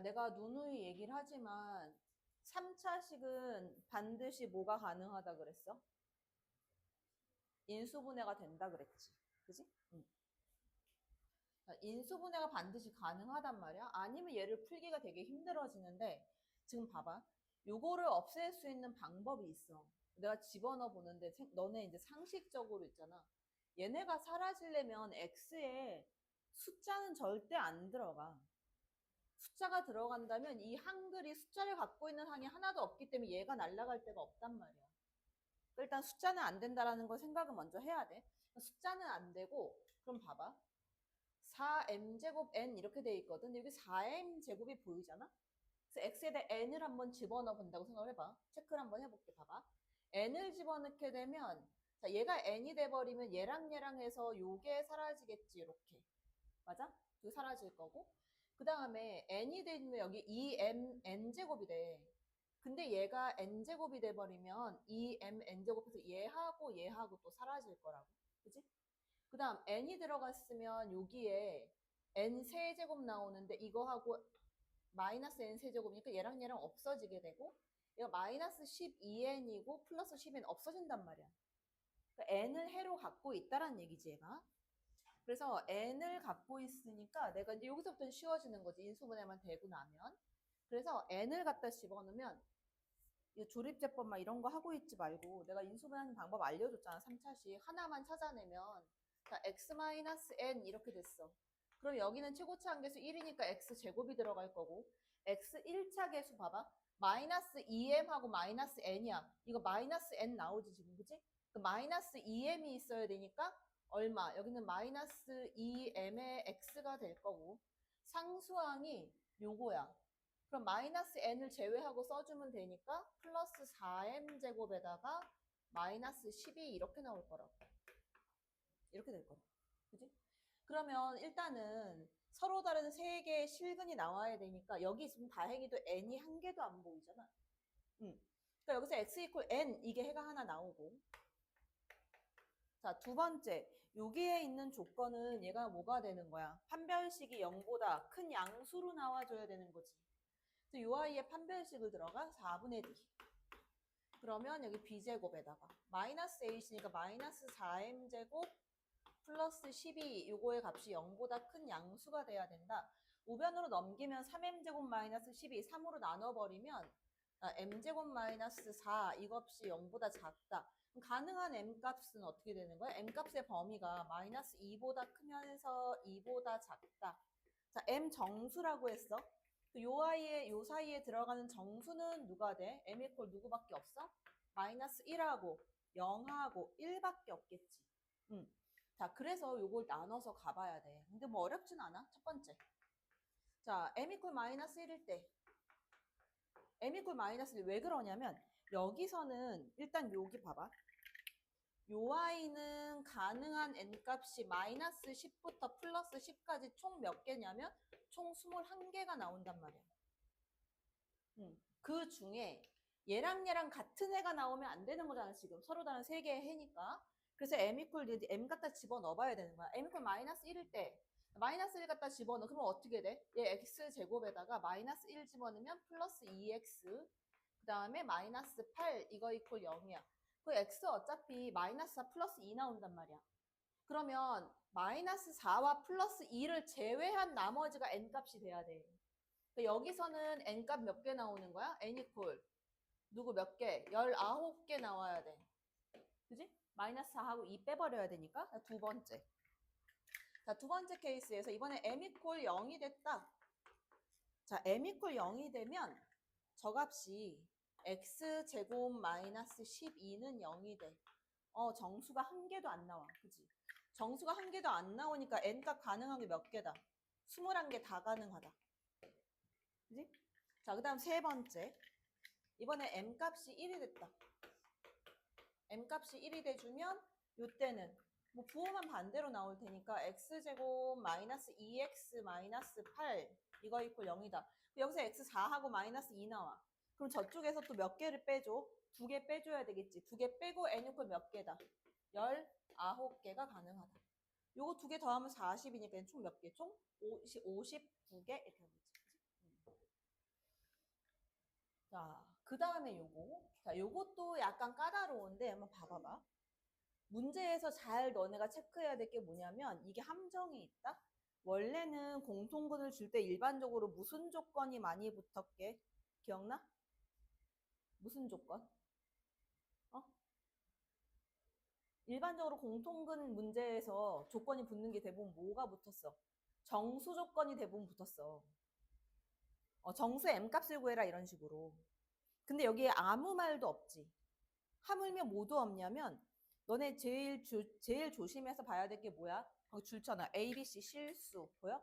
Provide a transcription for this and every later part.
내가 누누이 얘기를 하지만 3차식은 반드시 뭐가 가능하다 그랬어? 인수분해가 된다 그랬지. 그지? 응. 인수분해가 반드시 가능하단 말이야. 아니면 얘를 풀기가 되게 힘들어지는데 지금 봐봐. 요거를 없앨 수 있는 방법이 있어. 내가 집어넣어 보는데 너네 이제 상식적으로 있잖아. 얘네가 사라지려면 x에 숫자는 절대 안 들어가. 숫자가 들어간다면 이 한글이 숫자를 갖고 있는 항이 하나도 없기 때문에 얘가 날아갈 데가 없단 말이야. 일단 숫자는 안 된다라는 걸 생각을 먼저 해야 돼. 숫자는 안 되고 그럼 봐봐. 4m제곱 n 이렇게 돼 있거든. 여기 4m제곱이 보이잖아? 그래서 x에 대해 n을 한번 집어넣어 본다고 생각을 해봐. 체크를 한번 해볼게. 봐봐. n을 집어넣게 되면 자 얘가 n이 돼버리면 얘랑 해서 요게 사라지겠지. 이렇게. 맞아? 그 사라질 거고. 그 다음에 n이 되면 여기 2m n제곱이 돼. 근데 얘가 n제곱이 돼버리면 2m n제곱해서 얘하고 또 사라질 거라고. 그지? 그 다음 n이 들어갔으면 여기에 n 세제곱 나오는데 이거하고 마이너스 n 세제곱이니까 얘랑 없어지게 되고 얘가 마이너스 12n이고 플러스 10n 없어진단 말이야. 그러니까 n을 해로 갖고 있다란 얘기지 얘가. 그래서 n을 갖고 있으니까 내가 이제 여기서부터는 쉬워지는 거지. 인수분해만 되고 나면. 그래서 n을 갖다 집어넣으면 조립제법 막 이런 거 하고 있지 말고 내가 인수분해하는 방법 알려줬잖아. 3차식. 하나만 찾아내면 자, x-n 이렇게 됐어. 그럼 여기는 최고차 한계수 1이니까 x제곱이 들어갈 거고 x 1차 계수 봐봐. 마이너스 2m하고 마이너스 n이야. 이거 마이너스 n 나오지 지금 그지? 그 마이너스 2m이 있어야 되니까 얼마? 여기는 마이너스 2m의 x가 될 거고 상수항이 요거야. 그럼 마이너스 n을 제외하고 써주면 되니까 플러스 4m제곱에다가 마이너스 12 이렇게 나올 거라고. 이렇게 될 거라고. 그지? 그러면 일단은 서로 다른 세 개의 실근이 나와야 되니까 여기 있으면 다행히도 n이 한 개도 안 보이잖아. 그러니까 여기서 x 이퀄 n 이게 해가 하나 나오고 자, 두 번째, 여기에 있는 조건은 얘가 뭐가 되는 거야? 판별식이 0보다 큰 양수로 나와줘야 되는 거지. 그래서 요 아이의 판별식을 들어가 4분의 d. 그러면 여기 b제곱에다가 마이너스 8이니까 마이너스 4m제곱 플러스 12 요거의 값이 0보다 큰 양수가 돼야 된다. 우변으로 넘기면 3m제곱 마이너스 12 3으로 나눠버리면 m제곱 마이너스 4 이것이 0보다 작다. 그럼 가능한 m값은 어떻게 되는 거야? m값의 범위가 마이너스 2보다 크면서 2보다 작다. 자, m 정수라고 했어. 요 아이의 요 사이에 들어가는 정수는 누가 돼? m 이퀄 누구밖에 없어? 마이너스 1하고 0하고 1밖에 없겠지. 자, 그래서 요걸 나눠서 가봐야 돼. 근데 뭐 어렵진 않아. 첫 번째. 자, m 이퀄 마이너스 1일 때 m 이퀄 마이너스 1 왜 그러냐면 여기서는 일단 여기 봐봐. 요 아이는 가능한 n값이 마이너스 10부터 플러스 10까지 총 몇 개냐면 총 21개가 나온단 말이야. 그 중에 얘랑 같은 애가 나오면 안 되는 거잖아 지금. 서로 다른 세 개의 해니까. 그래서 m 이퀄 m 갖다 집어넣어봐야 되는 거야. m 이퀄 마이너스 1일 때 마이너스 1 갖다 집어넣어. 그러면 어떻게 돼? 얘 x제곱에다가 마이너스 1 집어넣으면 플러스 2x 그 다음에 마이너스 8 이거 이퀄 0이야. 그 x 어차피 마이너스 4 플러스 2 나온단 말이야. 그러면 마이너스 4와 플러스 2를 제외한 나머지가 n값이 돼야 돼. 그러니까 여기서는 n값 몇 개 나오는 거야? n 이퀄 누구 몇 개? 19개 나와야 돼. 그지? 마이너스 4하고 2 빼버려야 되니까. 두 번째. 자, 두 번째 케이스에서 이번에 m 이퀄 0이 됐다. 자, m 이퀄 0이 되면 저 값이 x제곱 마이너스 12는 0이 돼. 정수가 한 개도 안 나와. 그지? 정수가 한 개도 안 나오니까 n값 가능한 게 몇 개다? 21개 다 가능하다. 그지? 자, 그 다음 세 번째. 이번에 m값이 1이 됐다. m값이 1이 돼주면 요때는 뭐 부호만 반대로 나올 테니까 x제곱 마이너스 2x 마이너스 8 이거 이퀄 0이다. 여기서 x4하고 마이너스 2 나와. 그럼 저쪽에서 또 몇 개를 빼줘? 2개 빼줘야 되겠지. 2개 빼고 n 이퀄 몇 개다? 19개가 가능하다. 요거 2개 더하면 40이니까 총 몇 개? 총 59개 이렇게 하겠지. 자, 그 다음에 요거. 자, 요것도 약간 까다로운데 한번 봐봐봐. 문제에서 잘 너네가 체크해야 될 게 뭐냐면 이게 함정이 있다. 원래는 공통근을 줄 때 일반적으로 무슨 조건이 많이 붙었게? 기억나? 무슨 조건? 어? 일반적으로 공통근 문제에서 조건이 붙는 게 대부분 뭐가 붙었어? 정수 조건이 대부분 붙었어. 정수 M값을 구해라 이런 식으로. 근데 여기에 아무 말도 없지. 하물며 뭐도 없냐면 너네 제일 조심해서 봐야 될 게 뭐야? 거기 줄잖아. A, B, C 실수. 보여?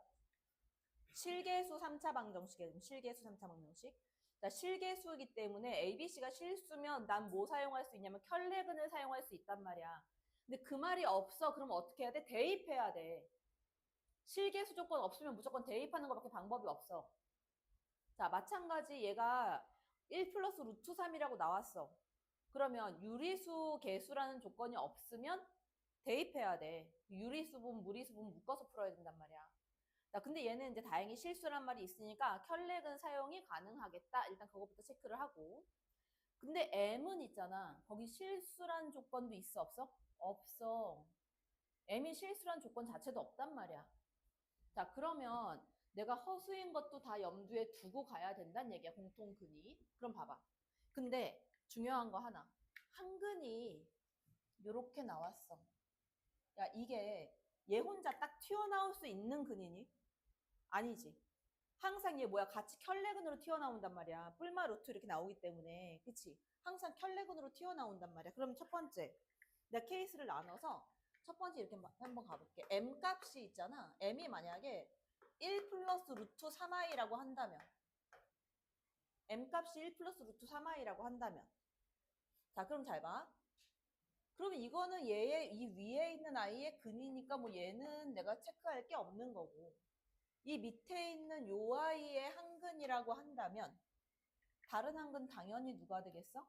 실계수 3차 방정식이야. 실계수 3차 방정식. 자, 실계수이기 때문에 A, B, C가 실수면 난 뭐 사용할 수 있냐면 켤레근을 사용할 수 있단 말이야. 근데 그 말이 없어. 그럼 어떻게 해야 돼? 대입해야 돼. 실계수 조건 없으면 무조건 대입하는 것밖에 방법이 없어. 자, 마찬가지 얘가 1 플러스 루트 3이라고 나왔어. 그러면 유리수 개수라는 조건이 없으면 대입해야 돼. 유리수분, 무리수분 묶어서 풀어야 된단 말이야. 자, 근데 얘는 이제 다행히 실수란 말이 있으니까 켤레근 사용이 가능하겠다. 일단 그것부터 체크를 하고. 근데 M은 있잖아. 거기 실수란 조건도 있어, 없어? 없어. M이 실수란 조건 자체도 없단 말이야. 자, 그러면 내가 허수인 것도 다 염두에 두고 가야 된다는 얘기야, 공통근이. 그럼 봐봐. 근데 중요한 거 하나. 한근이 요렇게 나왔어. 야, 이게 얘 혼자 딱 튀어나올 수 있는 근이니? 아니지. 항상 얘 뭐야, 같이 켤레근으로 튀어나온단 말이야. 뿔마 루트 이렇게 나오기 때문에. 그치? 항상 켤레근으로 튀어나온단 말이야. 그럼 첫 번째. 내가 케이스를 나눠서 첫 번째 이렇게 한번 가볼게. M 값이 있잖아. M이 만약에 1 플러스 루트 3i라고 한다면 M 값이 1 플러스 루트 3i라고 한다면 자, 그럼 잘 봐. 그러면 이거는 얘의 이 위에 있는 i의 근이니까 뭐 얘는 내가 체크할 게 없는 거고 이 밑에 있는 요 i의 한근이라고 한다면 다른 한근 당연히 누가 되겠어?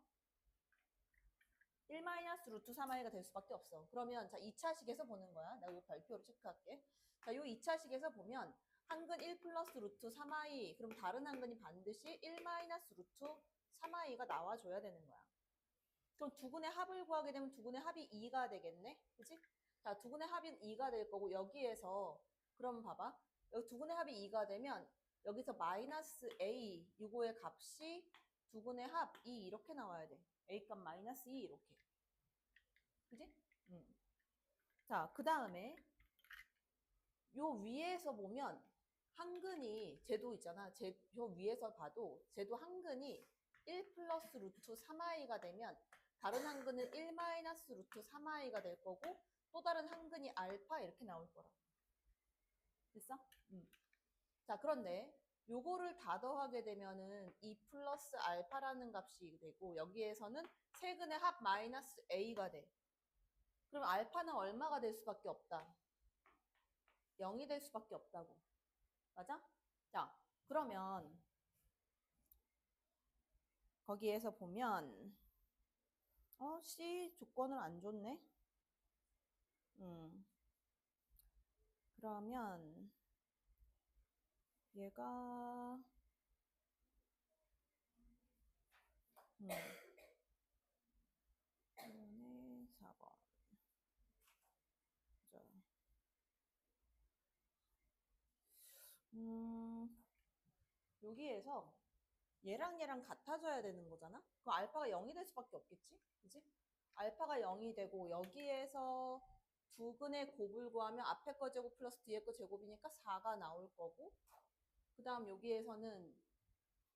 1 마이너스 루트 3i가 될 수밖에 없어. 그러면 자 2차식에서 보는 거야. 내가 이 별표로 체크할게. 자, 요 2차식에서 보면 한근 1 플러스 루트 3i 그럼 다른 한근이 반드시 1 마이너스 루트 3i가 나와줘야 되는 거야. 그럼 두근의 합을 구하게 되면 두근의 합이 2가 되겠네? 그치? 자, 두근의 합이 2가 될 거고 여기에서 그럼 봐봐. 여기 두근의 합이 2가 되면 여기서 마이너스 a 이거의 값이 두근의 합 2 이렇게 나와야 돼. a 값 마이너스 2 이렇게. 그지? 자, 그 다음에 요 위에서 보면 한근이 쟤도 있잖아. 요 위에서 봐도 쟤도 한근이 1 플러스 루트 3i가 되면 다른 한근은 1 마이너스 루트 3i가 될 거고 또 다른 한근이 알파 이렇게 나올 거라고. 됐어? 자, 그런데 요거를 다 더하게 되면은 2 플러스 알파라는 값이 되고 여기에서는 세근의 합 마이너스 a가 돼. 그럼 알파는 얼마가 될 수밖에 없다. 0이 될 수밖에 없다고. 맞아? 자, 그러면 거기에서 보면 C 조건을 안 줬네. 그러면 얘가 1번에 4번. 그죠? 여기에서 얘랑 같아져야 되는 거잖아? 그럼 알파가 0이 될 수밖에 없겠지? 그지? 알파가 0이 되고 여기에서 두 근의 곱을 구하면 앞에 거 제곱 플러스 뒤에 거 제곱이니까 4가 나올 거고 그 다음 여기에서는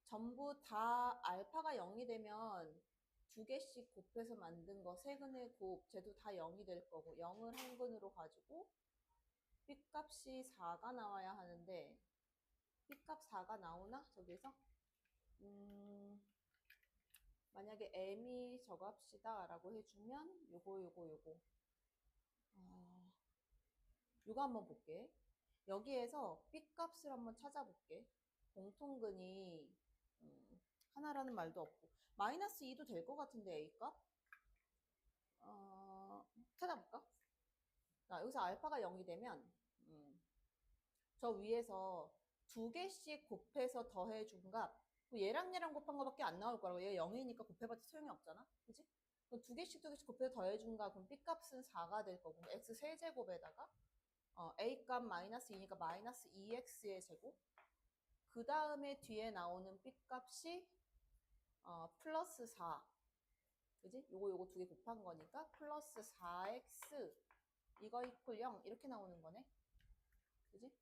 전부 다 알파가 0이 되면 두 개씩 곱해서 만든 거 세 근의 곱 쟤도 다 0이 될 거고 0을 한 근으로 가지고 B값이 4가 나와야 하는데 B값 4가 나오나? 저기서? 만약에 M이 저값이다 라고 해주면 요거 요거 한번 볼게. 여기에서 B값을 한번 찾아볼게. 공통근이 하나라는 말도 없고 마이너스 2도 될 것 같은데 A값? 찾아볼까? 자, 여기서 알파가 0이 되면 저 위에서 두 개씩 곱해서 더해준 값 얘랑 곱한 거밖에 안 나올 거라고. 얘가 0이니까 곱해봤자 소용이 없잖아. 그지? 그럼 두 개씩 곱해서 더해준다. 그럼 B값은 4가 될 거고, X 세제곱에다가 A값 마이너스 2니까 마이너스 2X의 제곱. 그 다음에 뒤에 나오는 B값이 플러스 4. 그지? 요거 두 개 곱한 거니까 플러스 4X 이거 이퀄 0 이렇게 나오는 거네. 그지?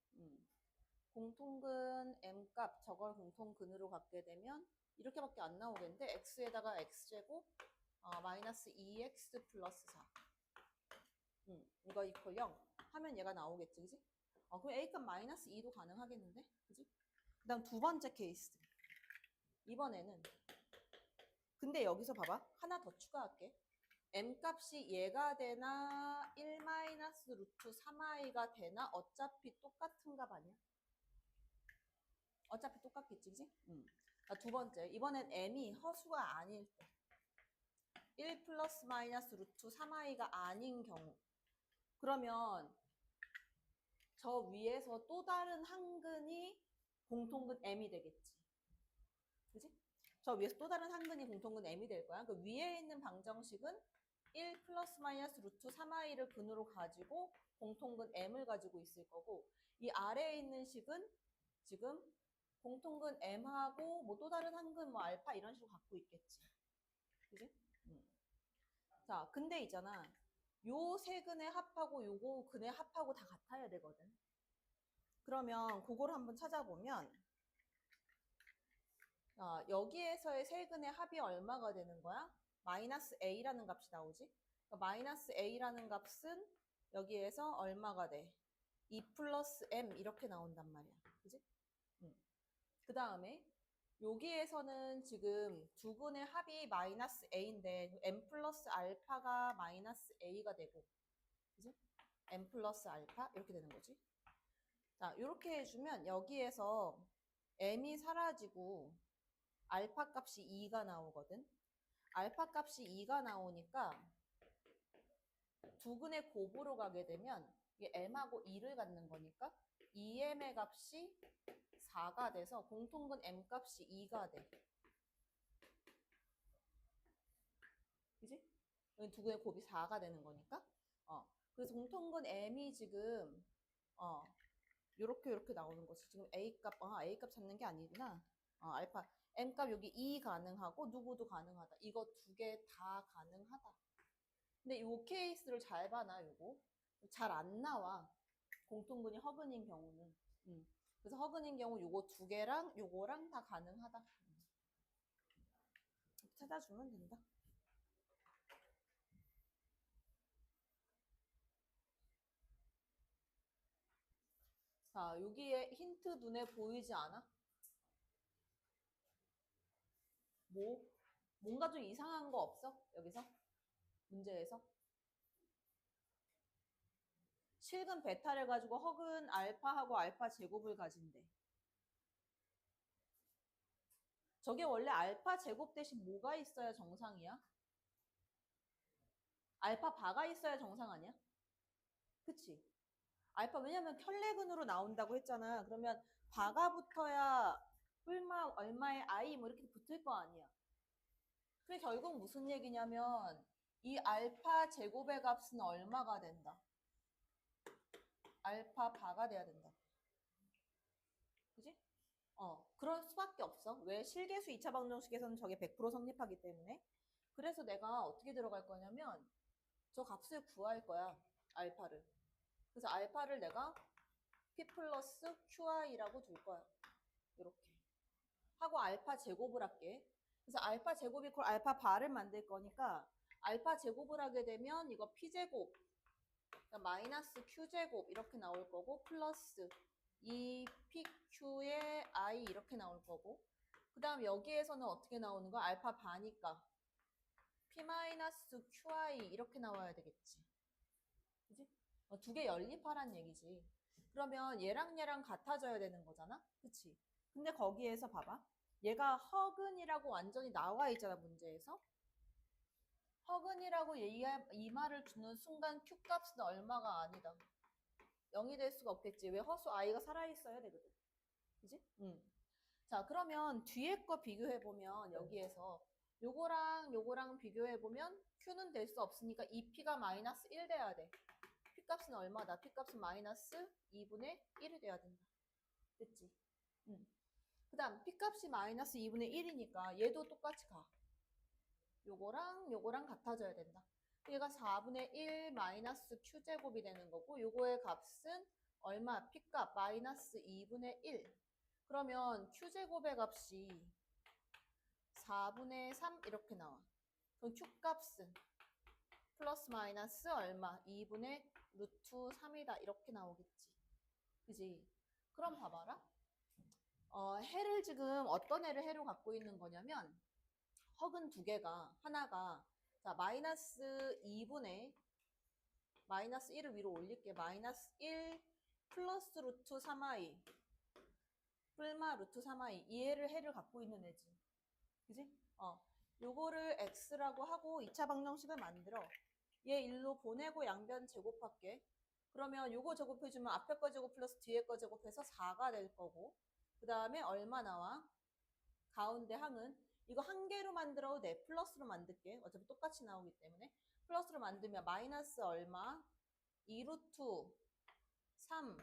공통근 M값 저걸 공통근으로 갖게 되면 이렇게밖에 안 나오겠는데 X에다가 X제곱 마이너스 2X 플러스 4 이거 이퀄 0 하면 얘가 나오겠지. 그지? 그럼 A값 마이너스 2도 가능하겠는데? 그지? 그 다음 두 번째 케이스. 이번에는 근데 여기서 봐봐. 하나 더 추가할게. M값이 얘가 되나 1 마이너스 루트 3i가 되나 어차피 똑같은 값 아니야? 어차피 똑같겠지, 그지? 두 번째, 이번엔 M이 허수가 아닐 때 1 플러스 마이너스 루트 3i가 아닌 경우 그러면 저 위에서 또 다른 한근이 공통근 M이 되겠지. 그지? 저 위에서 또 다른 한근이 공통근 M이 될 거야. 그 위에 있는 방정식은 1 플러스 마이너스 루트 3i를 근으로 가지고 공통근 M을 가지고 있을 거고 이 아래에 있는 식은 지금 공통근 M하고 뭐 또 다른 한근 뭐 알파 이런 식으로 갖고 있겠지. 그지? 자, 근데 있잖아. 요 세 근의 합하고 요거 근의 합하고 다 같아야 되거든. 그러면 그걸 한번 찾아보면 여기에서의 세 근의 합이 얼마가 되는 거야? 마이너스 A라는 값이 나오지? 그러니까 마이너스 A라는 값은 여기에서 얼마가 돼? 2 플러스 M 이렇게 나온단 말이야. 그지? 그 다음에 여기에서는 지금 두 근의 합이 마이너스 A인데 M 플러스 알파가 마이너스 A가 되고 그지? M 플러스 알파 이렇게 되는 거지. 자, 이렇게 해주면 여기에서 M이 사라지고 알파 값이 2가 나오거든. 알파 값이 2가 나오니까 두 근의 곱으로 가게 되면 이게 M하고 2를 갖는 거니까 2M의 값이 4가 돼서 공통근 M 값이 2가 돼. 그지? 두 근의 곱이 4가 되는 거니까. 그래서 공통근 M이 지금 요렇게 나오는 거지. 지금 A값, A값 찾는 게 아니구나. 알파, M값 여기 2 가능하고 누구도 가능하다. 이거 두 개 다 가능하다. 근데 요 케이스를 잘 봐놔, 요거. 잘 안 나와. 공통근이 허근인 경우는. 그래서 허근인 경우 요거 두 개랑 요거랑 다 가능하다. 찾아주면 된다. 자, 여기에 힌트 눈에 보이지 않아? 뭔가 좀 이상한 거 없어? 여기서? 문제에서? 실근 베타를 가지고 허근 알파하고 알파 제곱을 가진대. 저게 원래 알파 제곱 대신 뭐가 있어야 정상이야? 알파 바가 있어야 정상 아니야? 그치? 알파 왜냐면 켤레근으로 나온다고 했잖아. 그러면 바가 붙어야 얼마의 i 뭐 이렇게 붙을 거 아니야. 그래 결국 무슨 얘기냐면 이 알파 제곱의 값은 얼마가 된다? 알파 바가 돼야 된다. 그지? 그럴 수밖에 없어. 왜? 실계수 2차 방정식에서는 저게 100% 성립하기 때문에. 그래서 내가 어떻게 들어갈 거냐면 저 값을 구할 거야. 알파를. 그래서 알파를 내가 P 플러스 QI라고 둘 거야. 이렇게. 하고 알파 제곱을 할게. 그래서 알파 제곱이 그 알파 바를 만들 거니까 알파 제곱을 하게 되면 이거 P제곱 그러니까 마이너스 Q제곱 이렇게 나올 거고 플러스 2PQ의 I 이렇게 나올 거고 그 다음 여기에서는 어떻게 나오는 거야? 알파 바니까 P 마이너스 QI 이렇게 나와야 되겠지. 그지? 두 개 연립하란 얘기지. 그러면 얘랑 같아져야 되는 거잖아? 그치? 근데 거기에서 봐봐. 얘가 허근이라고 완전히 나와 있잖아, 문제에서. 허근이라고 이 말을 주는 순간 Q값은 얼마가 아니다. 0이 될 수가 없겠지. 왜 허수 i가 살아있어야 되거든. 그지? 자, 그러면 뒤에 거 비교해보면 여기에서 요거랑 요거랑 비교해보면 Q는 될 수 없으니까 이 P가 마이너스 1 돼야 돼. P값은 얼마다? P값은 마이너스 2분의 1이 돼야 된다. 됐지? 그 다음 P값이 마이너스 2분의 1이니까 얘도 똑같이 가. 요거랑 요거랑 같아져야 된다. 얘가 4분의 1 마이너스 Q제곱이 되는 거고 요거의 값은 얼마? P값 마이너스 2분의 1. 그러면 Q제곱의 값이 4분의 3 이렇게 나와. 그럼 Q값은 플러스 마이너스 얼마? 2분의 루트 3이다. 이렇게 나오겠지. 그지? 그럼 봐봐라. 해를 지금 어떤 해를 해로 갖고 있는 거냐면 허근 두 개가 하나가 자 마이너스 2분의 마이너스 1을 위로 올릴게. 마이너스 1 플러스 루트 3i 뿔마 루트 3i 이 애를 해를 갖고 있는 애지. 그지? 요거를 x라고 하고 2차 방정식을 만들어. 얘 일로 보내고 양변 제곱할게. 그러면 요거 제곱해주면 앞에 거 제곱 플러스 뒤에 거 제곱해서 4가 될 거고 그 다음에 얼마 나와? 가운데 항은 이거 한 개로 만들어도 돼. 플러스로 만들게. 어차피 똑같이 나오기 때문에 플러스로 만들면 마이너스 얼마? 2루트 3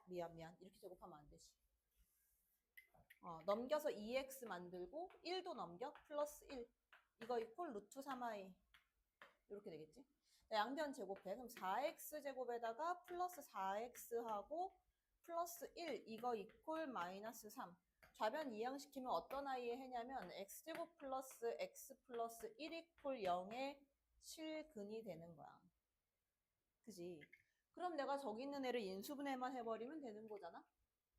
미안 이렇게 제곱하면 안 되지. 넘겨서 2x 만들고 1도 넘겨 플러스 1 이거 이퀄 루트 3i 이렇게 되겠지. 양변 제곱해. 그럼 4x 제곱에다가 플러스 4x하고 플러스 1 이거 이퀄 마이너스 3 좌변 이항시키면 어떤 아이의 해냐면 x제곱 플러스 x 플러스 1 이퀄 0의 실근이 되는 거야. 그지? 그럼 내가 저기 있는 애를 인수분해만 해버리면 되는 거잖아.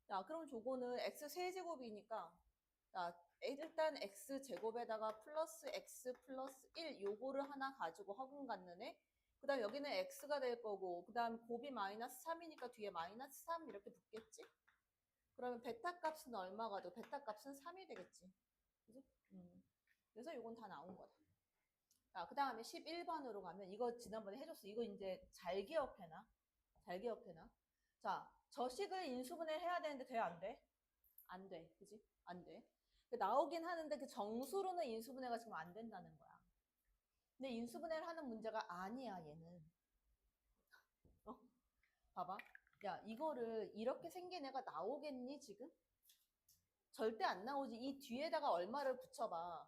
자, 그럼 저거는 x 세제곱이니까 자, 일단 x제곱에다가 플러스 x 플러스 1 요거를 하나 가지고 허근 갖는 애. 그 다음 여기는 x가 될 거고 그 다음 곱이 마이너스 3이니까 뒤에 마이너스 3 이렇게 붙겠지? 그러면 베타 값은 얼마가 돼? 베타 값은 3이 되겠지. 그지? 그래서 요건 다 나온 거다. 자, 그 다음에 11번으로 가면 이거 지난번에 해줬어. 이거 이제 잘 기억해놔. 잘 기억해놔. 자, 저식을 인수분해 해야 되는데 돼? 안 돼? 안 돼. 그지? 안 돼. 나오긴 하는데 그 정수로는 인수분해가 지금 안 된다는 거야. 근데 인수분해를 하는 문제가 아니야, 얘는. 봐봐. 야, 이거를 이렇게 생긴 애가 나오겠니, 지금? 절대 안 나오지. 이 뒤에다가 얼마를 붙여봐.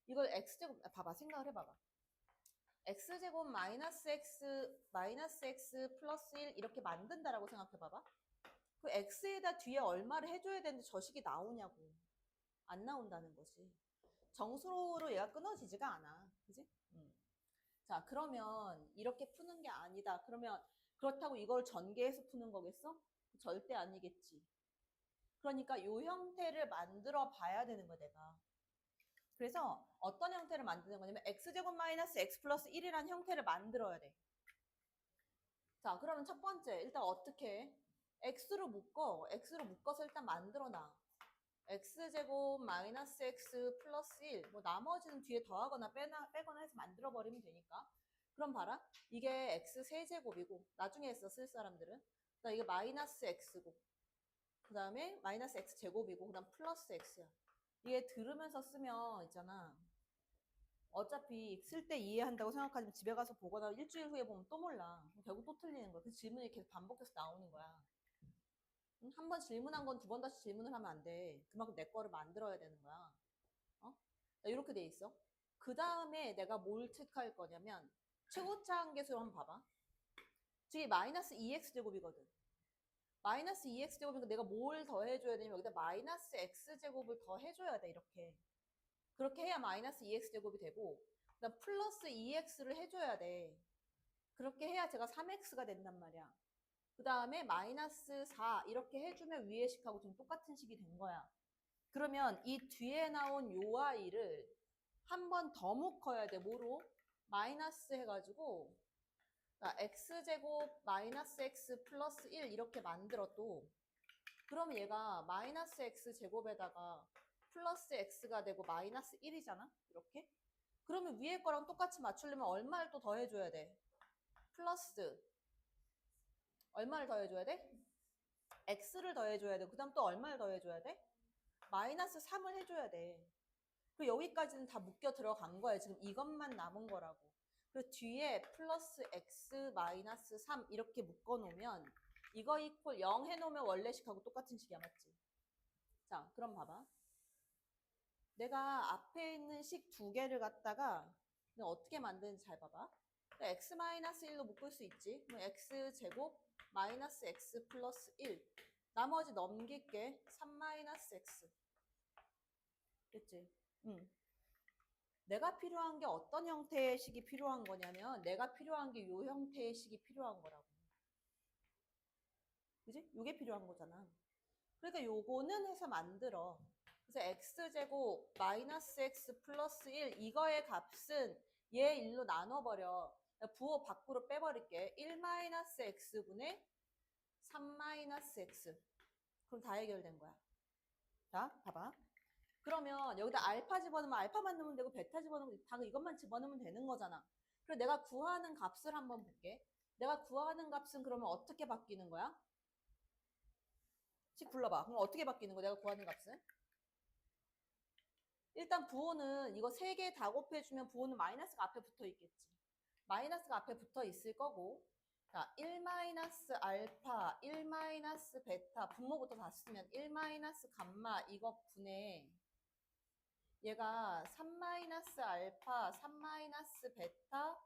이걸 x제곱, 봐봐. 생각을 해봐봐. x제곱 마이너스 x 플러스 1 이렇게 만든다라고 생각해봐봐. 그 x에다 뒤에 얼마를 해줘야 되는데 저식이 나오냐고. 안 나온다는 거지. 정수로 얘가 끊어지지가 않아. 그지? 자, 그러면 이렇게 푸는 게 아니다. 그러면 그렇다고 이걸 전개해서 푸는 거겠어? 절대 아니겠지. 그러니까 이 형태를 만들어 봐야 되는 거야, 내가. 그래서 어떤 형태를 만드는 거냐면 x제곱 마이너스 x 플러스 1이라는 형태를 만들어야 돼. 자, 그러면 첫 번째 일단 어떻게 해? x로 묶어서 일단 만들어놔. x제곱 마이너스 x 플러스 1. 뭐 나머지는 뒤에 더하거나 빼거나 해서 만들어버리면 되니까. 그럼 봐라. 이게 x 세제곱이고 나중에 했어 쓸 사람들은. 그다음 이게 마이너스 x고 그 다음에 마이너스 x 제곱이고 그 다음 플러스 x야. 이게 들으면서 쓰면 있잖아. 어차피 쓸 때 이해한다고 생각하지만 집에 가서 보거나 일주일 후에 보면 또 몰라. 결국 또 틀리는 거야. 그 질문이 계속 반복해서 나오는 거야. 한 번 질문한 건 두 번 다시 질문을 하면 안 돼. 그만큼 내 거를 만들어야 되는 거야. 이렇게 돼 있어. 그 다음에 내가 뭘 체크할 거냐면 최고차 한계수로 한번 봐봐. 지금 마이너스 2x제곱이거든. 마이너스 2x제곱이니까 내가 뭘 더해줘야 되냐면 여기다 마이너스 x제곱을 더해줘야 돼. 이렇게. 그렇게 해야 마이너스 2x제곱이 되고 그다음 플러스 2x를 해줘야 돼. 그렇게 해야 제가 3x가 된단 말이야. 그 다음에 마이너스 4 이렇게 해주면 위의 식하고 좀 똑같은 식이 된 거야. 그러면 이 뒤에 나온 요 아이를 한 번 더 묶어야 돼. 뭐로? 마이너스 해가지고 x제곱 마이너스 x 플러스 1 이렇게 만들어도 그러면 얘가 마이너스 x제곱에다가 플러스 x가 되고 마이너스 1이잖아? 이렇게? 그러면 위에 거랑 똑같이 맞추려면 얼마를 또 더해줘야 돼? 플러스 얼마를 더해줘야 돼? x를 더해줘야 돼. 그 다음 또 얼마를 더해줘야 돼? 마이너스 3을 해줘야 돼. 그리고 여기까지는 다 묶여 들어간 거야. 지금 이것만 남은 거라고. 그리고 뒤에 플러스 x 마이너스 3 이렇게 묶어 놓으면 이거 이퀄 0 해놓으면 원래식하고 똑같은 식이야. 맞지? 자, 그럼 봐봐. 내가 앞에 있는 식 두 개를 갖다가 내가 어떻게 만드는지 잘 봐봐. x 마이너스 1로 묶을 수 있지. 그럼 x 제곱 마이너스 x 플러스 1. 나머지 넘길게. 3 마이너스 x. 됐지? 응. 내가 필요한 게 어떤 형태의 식이 필요한 거냐면 내가 필요한 게 이 형태의 식이 필요한 거라고. 그지? 이게 필요한 거잖아. 그러니까 요거는 해서 만들어. 그래서 x제곱 마이너스 x 플러스 1 이거의 값은 얘 1로 나눠버려. 부호 밖으로 빼버릴게. 1 마이너스 x분의 3 마이너스 x. 그럼 다 해결된 거야. 자, 봐봐. 그러면 여기다 알파 집어넣으면 알파만 넣으면 되고 베타 집어넣으면 다 이것만 집어넣으면 되는 거잖아. 그래서 내가 구하는 값을 한번 볼게. 내가 구하는 값은 그러면 어떻게 바뀌는 거야? 식 불러봐. 그럼 어떻게 바뀌는 거야? 내가 구하는 값은? 일단 부호는 이거 세 개 다 곱해주면 부호는 마이너스가 앞에 붙어 있겠지. 마이너스가 앞에 붙어 있을 거고. 자, 1 마이너스 알파, 1 마이너스 베타, 분모부터 다 쓰면 1 마이너스 감마 이거 분해. 얘가 3 마이너스 알파, 3 마이너스 베타,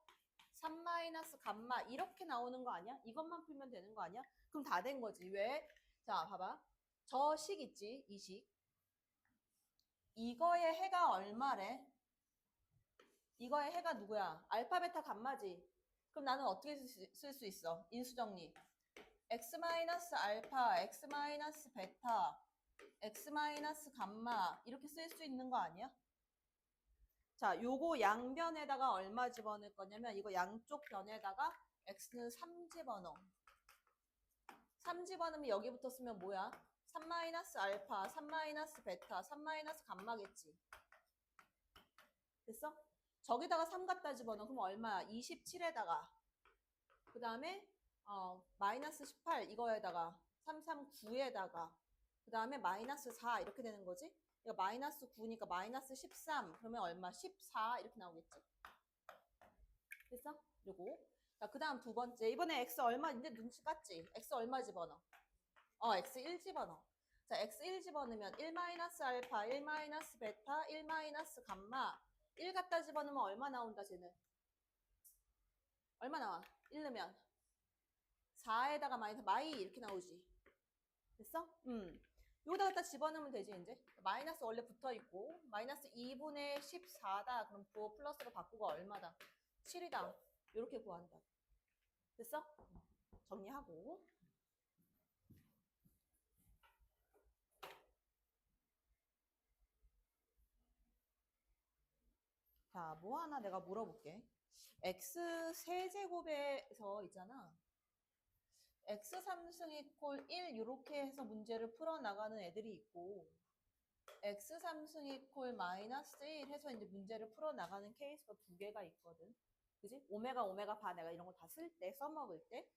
3 마이너스 감마 이렇게 나오는 거 아니야? 이것만 풀면 되는 거 아니야? 그럼 다 된 거지. 왜? 자, 봐봐. 저 식 있지? 이 식. 이거의 해가 얼마래? 이거의 해가 누구야? 알파, 베타, 감마지. 그럼 나는 어떻게 쓸 수 있어? 인수정리. x 마이너스 알파, x 마이너스 베타, x 마이너스 감마 이렇게 쓸 수 있는 거 아니야? 자, 요거 양변에다가 얼마 집어넣을 거냐면 이거 양쪽 변에다가 x는 3 집어넣어. 3 집어넣으면 여기부터 쓰면 뭐야? 3 마이너스 알파, 3 마이너스 베타, 3 마이너스 감마겠지. 됐어? 저기다가 3 갖다 집어넣어. 그럼 얼마야? 27에다가 그 다음에 마이너스 18 이거에다가 339에다가 그 다음에 마이너스 4 이렇게 되는 거지. 이거 마이너스 9니까 마이너스 13 그러면 얼마? 14 이렇게 나오겠지. 됐어? 요거. 자, 그 다음 두 번째. 이번에 x 얼마 이제 눈치 깠지? x 얼마 집어넣어? x 1 집어넣어. 자, x 1 집어넣으면 1 마이너스 알파, 1 마이너스 베타, 1 마이너스 감마 1 갖다 집어넣으면 얼마 나온다 쟤는? 얼마 나와? 1 넣으면 4에다가 마이너스 마이 이렇게 나오지. 됐어? 여기다 갖다 집어넣으면 되지 이제. 마이너스 원래 붙어있고 마이너스 2분의 14다. 그럼 부호 플러스로 바꾸고 얼마다? 7이다. 이렇게 구한다. 됐어? 정리하고. 자, 뭐 하나 내가 물어볼게. x 세제곱에서 있잖아. x 3승 이퀄 1 이렇게 해서 문제를 풀어나가는 애들이 있고 x 3승 이퀄 마이너스 1 해서 이제 문제를 풀어나가는 케이스가 두 개가 있거든. 그지? 오메가 오메가 바 내가 이런 거 다 쓸 때 써먹을 때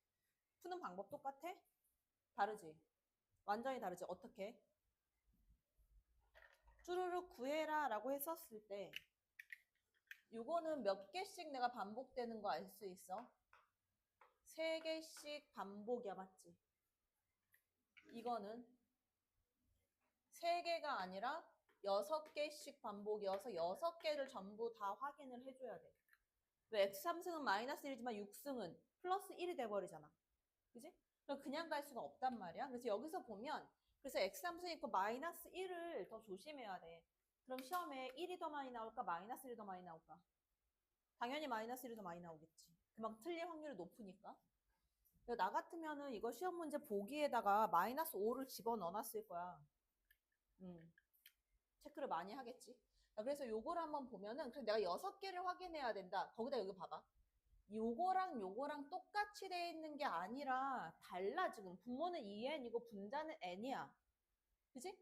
푸는 방법 똑같아? 다르지? 완전히 다르지? 어떻게? 쭈루룩 구해라 라고 했었을 때 요거는 몇 개씩 내가 반복되는 거 알 수 있어? 3개씩 반복이야. 맞지? 이거는 3개가 아니라 6개씩 반복이어서 6개를 전부 다 확인을 해줘야 돼. 왜 x 3승은 마이너스 1이지만 6승은 플러스 1이 돼버리잖아. 그지? 그냥 갈 수가 없단 말이야. 그래서 여기서 보면 그래서 x 3승이 있고 마이너스 1을 더 조심해야 돼. 그럼 시험에 1이 더 많이 나올까? 마이너스 1이 더 많이 나올까? 당연히 마이너스 1이 더 많이 나오겠지. 그만큼 틀릴 확률이 높으니까. 나 같으면은 이거 시험 문제 보기에다가 마이너스 5를 집어넣어놨을 거야. 체크를 많이 하겠지. 그래서 요거를 한번 보면은 그래서 내가 6개를 확인해야 된다. 거기다 여기 봐봐. 요거랑 요거랑 똑같이 돼 있는 게 아니라 달라. 지금 분모는 2n이고 분자는 n이야. 그지?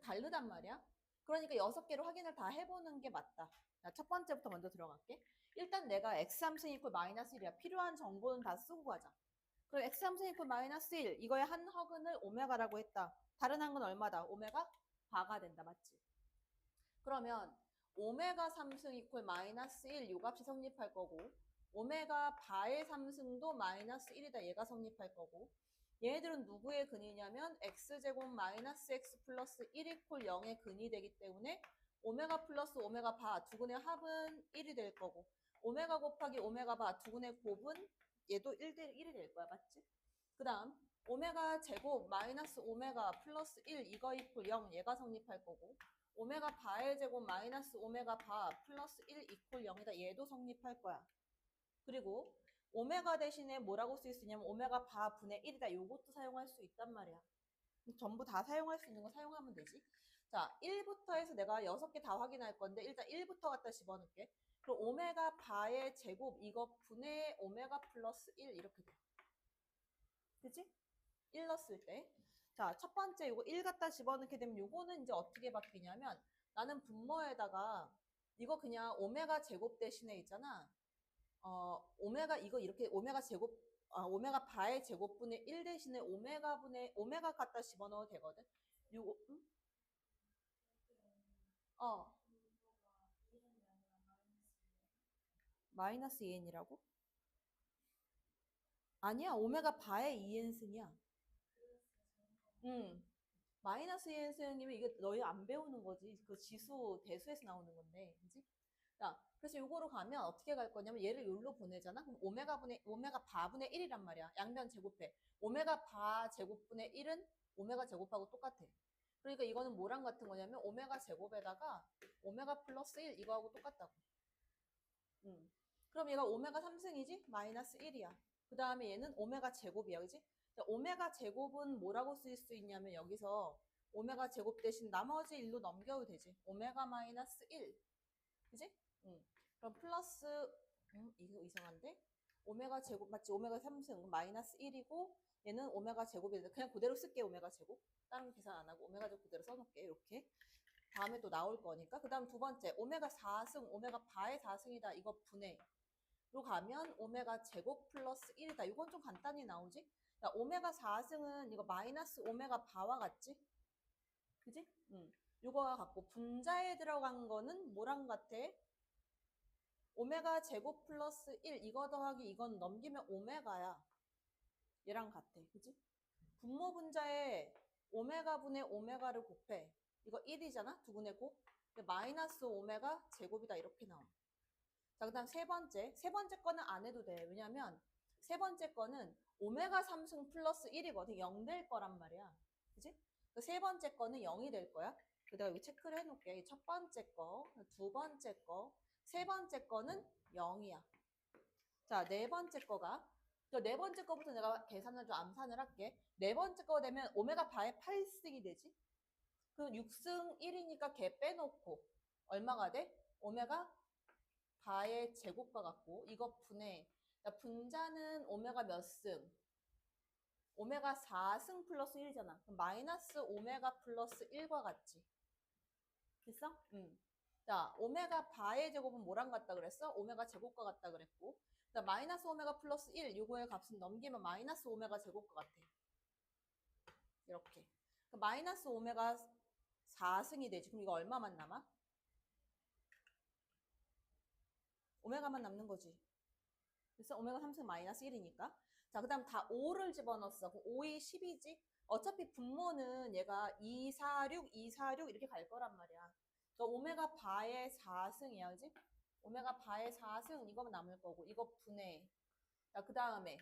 다르단 말이야. 그러니까 6개를 확인을 다 해보는 게 맞다. 자, 첫 번째부터 먼저 들어갈게. 일단 내가 x 3승 이퀄 마이너스 1이야. 필요한 정보는 다 쓰고 가자. 그럼 x 함수 이퀄 마이너스 1 이거의 한 허근을 오메가라고 했다. 다른 한 건 얼마다? 오메가 바가 된다. 맞지? 그러면 오메가 3승 이퀄 마이너스 1 요 값이 성립할 거고 오메가 바의 3승도 마이너스 1이다. 얘가 성립할 거고 얘네들은 누구의 근이냐면 x제곱 마이너스 x 플러스 1 이퀄 0의 근이 되기 때문에 오메가 플러스 오메가 바 두근의 합은 1이 될 거고 오메가 곱하기 오메가 바 두근의 곱은 얘도 1이 될 거야. 맞지? 그 다음 오메가 제곱 마이너스 오메가 플러스 1 이거 이퀄 0 얘가 성립할 거고 오메가 바의 제곱 마이너스 오메가 바 플러스 1 이퀄 0이다. 얘도 성립할 거야. 그리고 오메가 대신에 뭐라고 쓸 수 있냐면 오메가 바 분의 1이다. 요것도 사용할 수 있단 말이야. 전부 다 사용할 수 있는 거 사용하면 되지. 자, 1부터 해서 내가 6개 다 확인할 건데 일단 1부터 갖다 집어넣을게. 그럼 오메가 바의 제곱 이거 분의 오메가 플러스 1 이렇게 돼. 그치? 1 넣었을 때. 자, 첫 번째 이거 1 갖다 집어넣게 되면 요거는 이제 어떻게 바뀌냐면 나는 분모에다가 이거 그냥 오메가 제곱 대신에 있잖아. 오메가 이거 이렇게 오메가 제곱 오메가 바의 제곱분의 1 대신에 오메가 갖다 집어넣어도 되거든. 요거 어 마이너스 2n이라고? 아니야 오메가 바의 2n승이야. 응. 마이너스 2n승이면 이게 너희 안 배우는 거지. 그 지수 대수에서 나오는 건데, 그지? 자, 그래서 요거로 가면 어떻게 갈 거냐면 얘를 여기로 보내잖아. 그럼 오메가 바분의 1이란 말이야. 양변 제곱해. 오메가 바 제곱분의 1은 오메가 제곱하고 똑같아. 그러니까 이거는 뭐랑 같은 거냐면 오메가 제곱에다가 오메가 플러스 1 이거하고 똑같다고. 그럼 얘가 오메가 3승이지? 마이너스 1이야. 그 다음에 얘는 오메가 제곱이야. 그지? 자, 오메가 제곱은 뭐라고 쓸 수 있냐면 여기서 오메가 제곱 대신 나머지 1로 넘겨도 되지. 오메가 마이너스 1. 그지? 그럼 플러스, 이거 이상한데? 오메가 제곱, 맞지? 오메가 3승, 마이너스 1이고, 얘는 오메가 제곱이 돼. 그냥 그대로 쓸게, 오메가 제곱. 다른 계산 안 하고, 오메가 제곱 그대로 써놓을게, 이렇게. 다음에 또 나올 거니까. 그 다음 두 번째, 오메가 4승, 오메가 바의 4승이다. 이거 분해. 로 가면 오메가 제곱 플러스 1이다. 이건 좀 간단히 나오지? 자, 오메가 4승은 이거 마이너스 오메가 바와 같지? 그지? 요거와 같고, 분자에 들어간 거는 뭐랑 같아? 오메가 제곱 플러스 1 이거 더하기 이건 넘기면 오메가야. 얘랑 같아. 그지? 분모 분자에 오메가 분의 오메가를 곱해. 이거 1이잖아? 두분의 곱. 마이너스 오메가 제곱이다. 이렇게 나와. 자, 그 다음 세 번째. 세 번째 거는 안 해도 돼. 왜냐면 세 번째 거는 오메가 3승 플러스 1이거든. 0 될 거란 말이야. 그지? 그 세 번째 거는 0이 될 거야. 내가 여기 체크를 해놓을게. 첫 번째 거, 두 번째 거, 세 번째 거는 0이야. 자, 네 번째 거가 네 번째 거부터 내가 계산을 좀 암산을 할게. 네 번째 거 되면 오메가 바의 8승이 되지. 그럼 6승 1이니까 걔 빼놓고 얼마가 돼? 오메가 바의 제곱과 같고 이거 분해. 분자는 오메가 몇 승? 오메가 4승 플러스 1이잖아. 그럼 마이너스 오메가 플러스 1과 같지. 됐어? 응. 자, 오메가 바의 제곱은 뭐랑 같다 그랬어? 오메가 제곱과 같다 그랬고. 자, 마이너스 오메가 플러스 1, 요거의 값은 넘기면 마이너스 오메가 제곱과 같아. 이렇게. 마이너스 오메가 4승이 되지. 그럼 이거 얼마만 남아? 오메가만 남는 거지. 그래서 오메가 3승 마이너스 1이니까. 자, 그 다음 다 5를 집어넣었어. 그럼 5이 10이지? 어차피 분모는 얘가 2, 4, 6, 2, 4, 6 이렇게 갈 거란 말이야. 그러니까 오메가 바의 4승이야, 그지? 오메가 바의 4승 이거만 남을 거고 이거 분해. 자, 그 다음에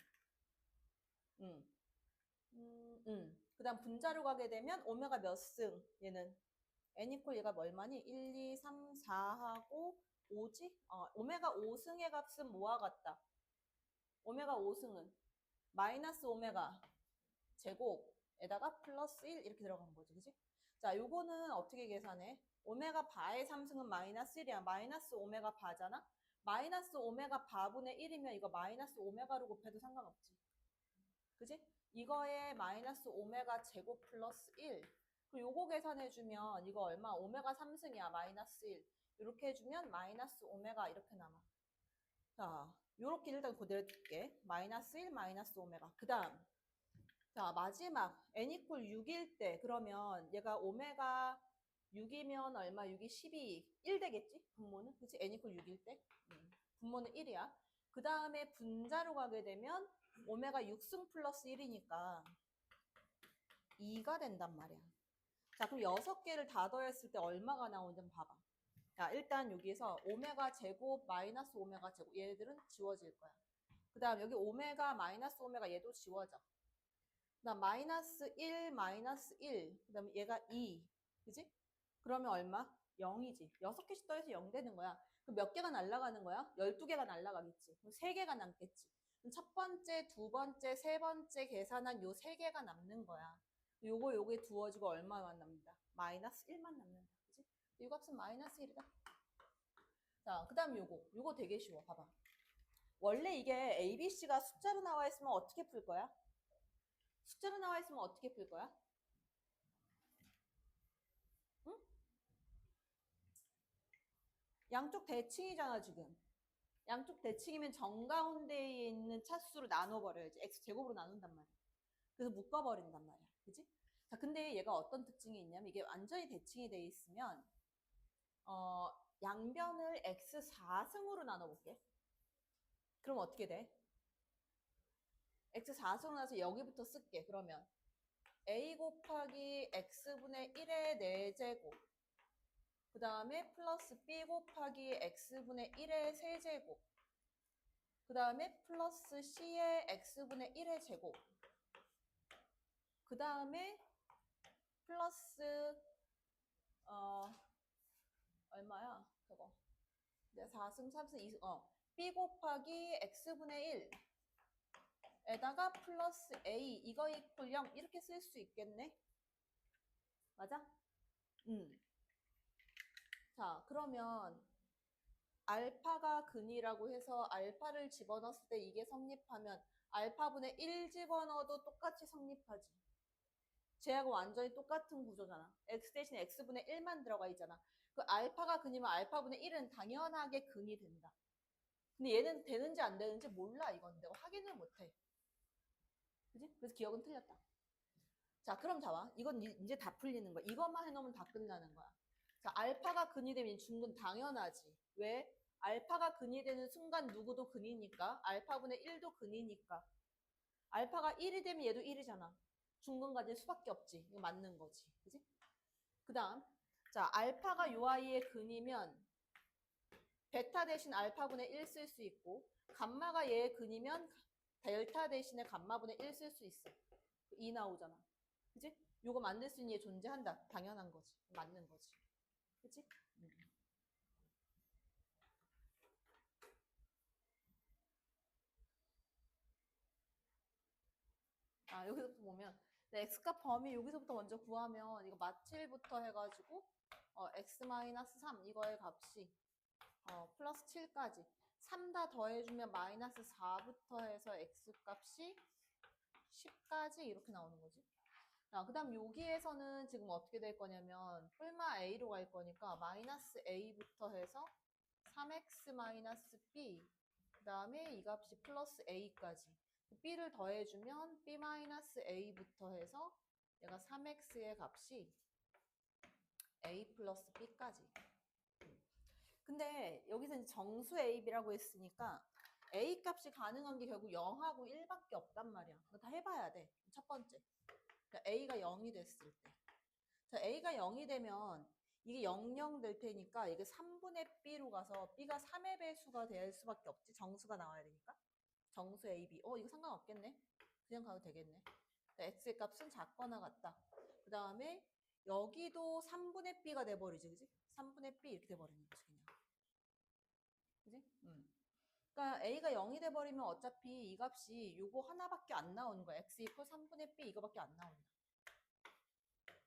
그 다음 분자로 가게 되면 오메가 몇 승? 얘는 n 이퀄 얘가 얼마니? 1, 2, 3, 4하고 5지? 오메가 5승의 값은 뭐와 같다? 오메가 5승은 마이너스 오메가 제곱에다가 플러스 1 이렇게 들어간 거지, 그지? 자, 요거는 어떻게 계산해? 오메가 바의 3승은 마이너스 1이야. 마이너스 오메가 바잖아? 마이너스 오메가 바분의 1이면 이거 마이너스 오메가로 곱해도 상관없지. 그지? 이거에 마이너스 오메가 제곱 플러스 1. 그리고 요거 계산해주면 이거 얼마? 오메가 3승이야. 마이너스 1. 이렇게 해주면 마이너스 오메가 이렇게 남아. 자, 요렇게 일단 그대로 둘게. 마이너스 1, 마이너스 오메가. 그 다음. 자, 마지막. n 이퀄 6일 때, 그러면 얘가 오메가 6이면 얼마? 6이 12, 1 되겠지? 분모는? 그치? n 이퀄 6일 때. 분모는 1이야. 그 다음에 분자로 가게 되면 오메가 6승 플러스 1이니까 2가 된단 말이야. 자, 그럼 6개를 다 더했을 때 얼마가 나오는지 한번 봐봐. 자, 일단 여기에서 오메가 제곱 마이너스 오메가 제곱 얘들은 지워질 거야. 그 다음 여기 오메가 마이너스 오메가 얘도 지워져. 그 다음 마이너스 1 마이너스 1 그 다음에 얘가 2 그지? 그러면 얼마? 0이지. 6개씩 더해서 0 되는 거야. 그럼 몇 개가 날아가는 거야? 12개가 날아가겠지. 그럼 3개가 남겠지. 그럼 첫 번째, 두 번째, 세 번째 계산한 요 3개가 남는 거야. 요게 두어지고 얼마만 남는다? 마이너스 1만 남는다. 그지? 이 값은 마이너스 1이다. 자, 그 다음 요거 되게 쉬워. 봐봐. 원래 이게 ABC가 숫자로 나와 있으면 어떻게 풀 거야? 숫자로 나와 있으면 어떻게 풀 거야? 응? 양쪽 대칭이잖아, 지금. 양쪽 대칭이면 정가운데에 있는 차수로 나눠버려야지. x제곱으로 나눈단 말이야. 그래서 묶어버린단 말이야. 그지? 자, 근데 얘가 어떤 특징이 있냐면 이게 완전히 대칭이 돼 있으면 양변을 x4승으로 나눠볼게. 그럼 어떻게 돼? x4승으로 나서 여기부터 쓸게. 그러면 a 곱하기 x분의 1의 4제곱 그 다음에 플러스 b 곱하기 x분의 1의 세제곱 그 다음에 플러스 c의 x분의 1의 제곱 그 다음에 플러스 얼마야? 저거 4승 3승 2승 b 곱하기 x분의 1 에다가 플러스 a 이거 이퀄 0 이렇게 쓸 수 있겠네? 맞아? 자, 그러면 알파가 근이라고 해서 알파를 집어넣었을 때 이게 성립하면 알파분의 1 집어넣어도 똑같이 성립하지. 쟤하고 완전히 똑같은 구조잖아. x 대신에 x분의 1만 들어가 있잖아. 그 알파가 근이면 알파분의 1은 당연하게 근이 된다. 근데 얘는 되는지 안 되는지 몰라 이건. 내가 확인을 못해. 그지? 그래서 기억은 틀렸다. 자, 그럼 잡아. 이건 이제 다 풀리는 거야. 이것만 해놓으면 다 끝나는 거야. 자, 알파가 근이 되면 중근 당연하지. 왜? 알파가 근이 되는 순간 누구도 근이니까. 알파분의 1도 근이니까. 알파가 1이 되면 얘도 1이잖아. 중근 가질 수밖에 없지. 이거 맞는 거지. 그지? 그 다음. 자, 알파가 요 아이의 근이면 베타 대신 알파분의 1 쓸 수 있고 감마가 얘의 근이면 델타 대신에 감마분의 1 쓸 수 있어. 2 나오잖아. 그지? 요거 만들 수 있는 게 존재한다. 당연한 거지. 맞는 거지. 그치? 아, 여기서부터 보면 x값 범위 여기서부터 먼저 구하면 이거 마칠부터 해가지고 x-3 이거의 값이 플러스 7까지 3 다 더해주면 마이너스 4부터 해서 x값이 10까지 이렇게 나오는 거지. 자, 그 다음 여기에서는 지금 어떻게 될 거냐면 뿔마 a로 갈 거니까 마이너스 a부터 해서 3x 마이너스 b 그 다음에 이 값이 플러스 a까지 b를 더해주면 b 마이너스 a부터 해서 얘가 3x의 값이 a 플러스 b까지. 근데 여기서 이제 정수 ab라고 했으니까 a 값이 가능한 게 결국 0하고 1밖에 없단 말이야. 이거 다 해봐야 돼. 첫 번째. 그러니까 a가 0이 됐을 때. 자, a가 0이 되면 이게 00 될 테니까 이게 3분의 b로 가서 b가 3의 배수가 될 수밖에 없지. 정수가 나와야 되니까. 정수 ab. 이거 상관없겠네. 그냥 가도 되겠네. x의 값은 작거나 같다. 그 다음에 여기도 3분의 b가 돼버리지. 그지? 3분의 b 이렇게 돼버리는 거지. 그냥. 그지? 그러니까 a가 0이 돼버리면 어차피 이 값이 요거 하나밖에 안 나오는 거야. x 이퀄 3분의 b 이거밖에 안 나온다.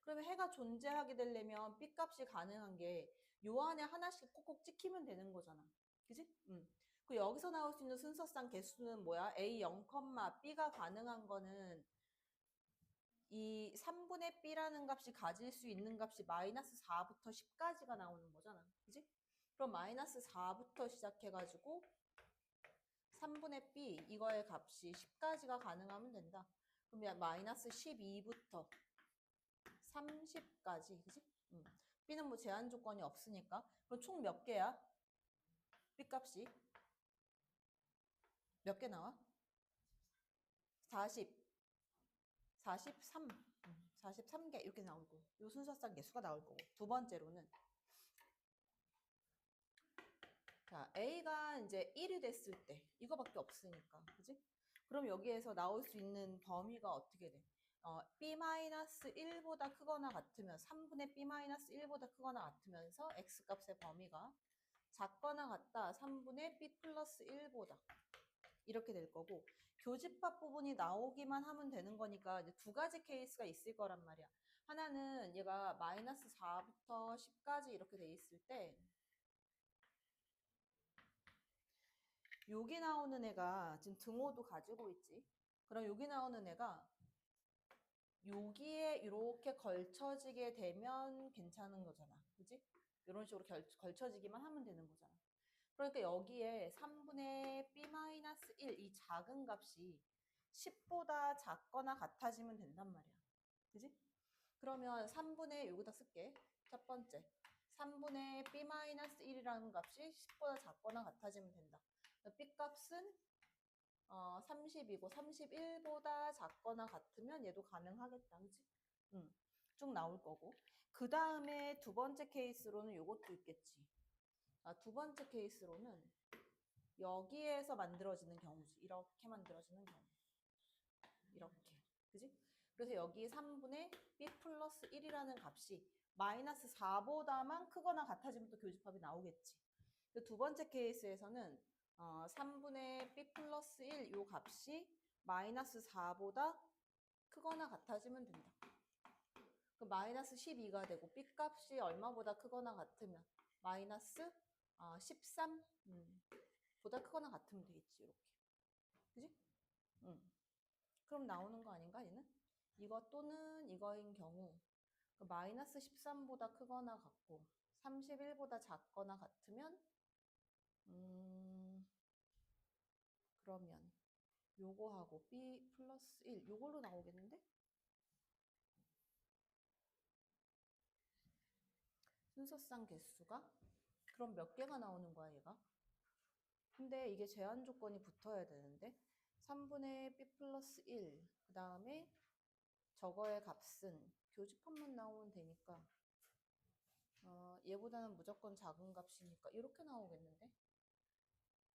그러면 해가 존재하게 되려면 b 값이 가능한 게 요 안에 하나씩 콕콕 찍히면 되는 거잖아. 그지? 그 여기서 나올 수 있는 순서상 개수는 뭐야? a 0, b가 가능한 거는 이 3분의 b라는 값이 가질 수 있는 값이 마이너스 4부터 10까지가 나오는 거잖아. 그지? 그럼 마이너스 4부터 시작해가지고 3분의 b 이거의 값이 10까지가 가능하면 된다. 그럼 마이너스 12부터 30까지, 그지? b는 뭐 제한 조건이 없으니까. 그럼 총 몇 개야? b 값이 몇 개 나와? 40, 43, 43개 이렇게 나올 거고, 요 순서상 개수가 나올 거고. 두 번째로는 자, A가 이제 1이 됐을 때 이거밖에 없으니까, 그지? 그럼 여기에서 나올 수 있는 범위가 어떻게 돼? B-1보다 크거나 같으면 3분의 B-1보다 크거나 같으면서 X값의 범위가 작거나 같다 3분의 B 플러스 1보다 이렇게 될 거고, 교집합 부분이 나오기만 하면 되는 거니까 이제 두 가지 케이스가 있을 거란 말이야. 하나는 얘가 마이너스 4부터 10까지 이렇게 돼 있을 때 여기 나오는 애가 지금 등호도 가지고 있지. 그럼 여기 나오는 애가 여기에 이렇게 걸쳐지게 되면 괜찮은 거잖아. 그지? 이런 식으로 걸쳐지기만 하면 되는 거잖아. 그러니까 여기에 3분의 B-1 이 작은 값이 10보다 작거나 같아지면 된단 말이야. 그지? 그러면 3분의 여기다 쓸게. 첫 번째. 3분의 B-1이라는 값이 10보다 작거나 같아지면 된다. B 값은 30이고 31보다 작거나 같으면 얘도 가능하겠다. 그치? 쭉 나올 거고. 그 다음에 두 번째 케이스로는 이것도 있겠지. 두 번째 케이스로는 여기에서 만들어지는 경우지. 이렇게 만들어지는 경우. 이렇게. 그지? 그래서 여기 3분의 b 플러스 1이라는 값이 마이너스 4보다만 크거나 같아지면 또 교집합이 나오겠지. 두 번째 케이스에서는 3분의 b 플러스 1 요 값이 마이너스 4보다 크거나 같아지면 된다. 그 마이너스 12가 되고 b 값이 얼마보다 크거나 같으면 마이너스 13 보다 크거나 같으면 되겠지. 이렇게. 그지? 그럼 나오는 거 아닌가 얘는? 이거 또는 이거인 경우 그 마이너스 13보다 크거나 같고 31보다 작거나 같으면 그러면 요거하고 b 플러스 1 요걸로 나오겠는데? 순서상 개수가? 그럼 몇 개가 나오는 거야 얘가? 근데 이게 제한 조건이 붙어야 되는데 3분의 b 플러스 1 그 다음에 저거의 값은 교집합만 나오면 되니까 얘보다는 무조건 작은 값이니까 이렇게 나오겠는데?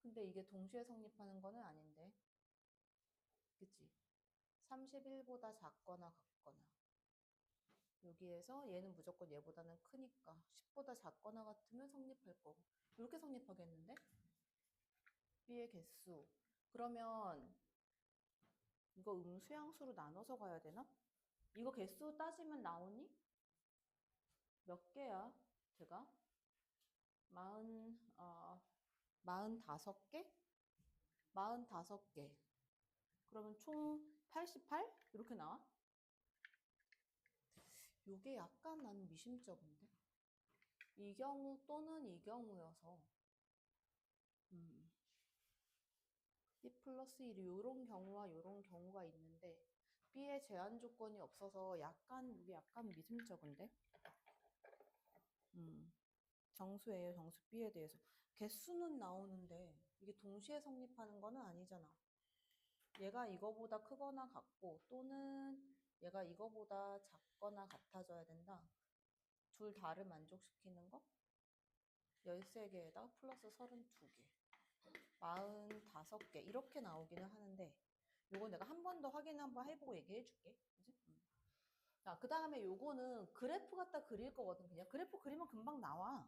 근데 이게 동시에 성립하는 거는 아닌데 그치? 31보다 작거나 같거나 여기에서 얘는 무조건 얘보다는 크니까 10보다 작거나 같으면 성립할 거고 이렇게 성립하겠는데? B의 개수 그러면 이거 음수양수로 나눠서 가야 되나? 이거 개수 따지면 나오니? 몇 개야? 제가? 45개? 45개. 그러면 총 88? 이렇게 나와? 요게 약간 나는 미심쩍은데? 이 경우 또는 이 경우여서 B 플러스 1이 요런 경우와 요런 경우가 있는데 B의 제한 조건이 없어서 이게 약간 미심쩍은데? 정수예요, 정수 B에 대해서. 개수는 나오는데 이게 동시에 성립하는 거는 아니잖아. 얘가 이거보다 크거나 같고 또는 얘가 이거보다 작거나 같아져야 된다. 둘 다를 만족시키는 거? 13개에다 플러스 32개. 45개. 이렇게 나오기는 하는데 요거 내가 한 번 더 확인 한번 해보고 얘기해 줄게. 그지? 자, 그 다음에 요거는 그래프 갖다 그릴 거거든. 그냥 그래프 그리면 금방 나와.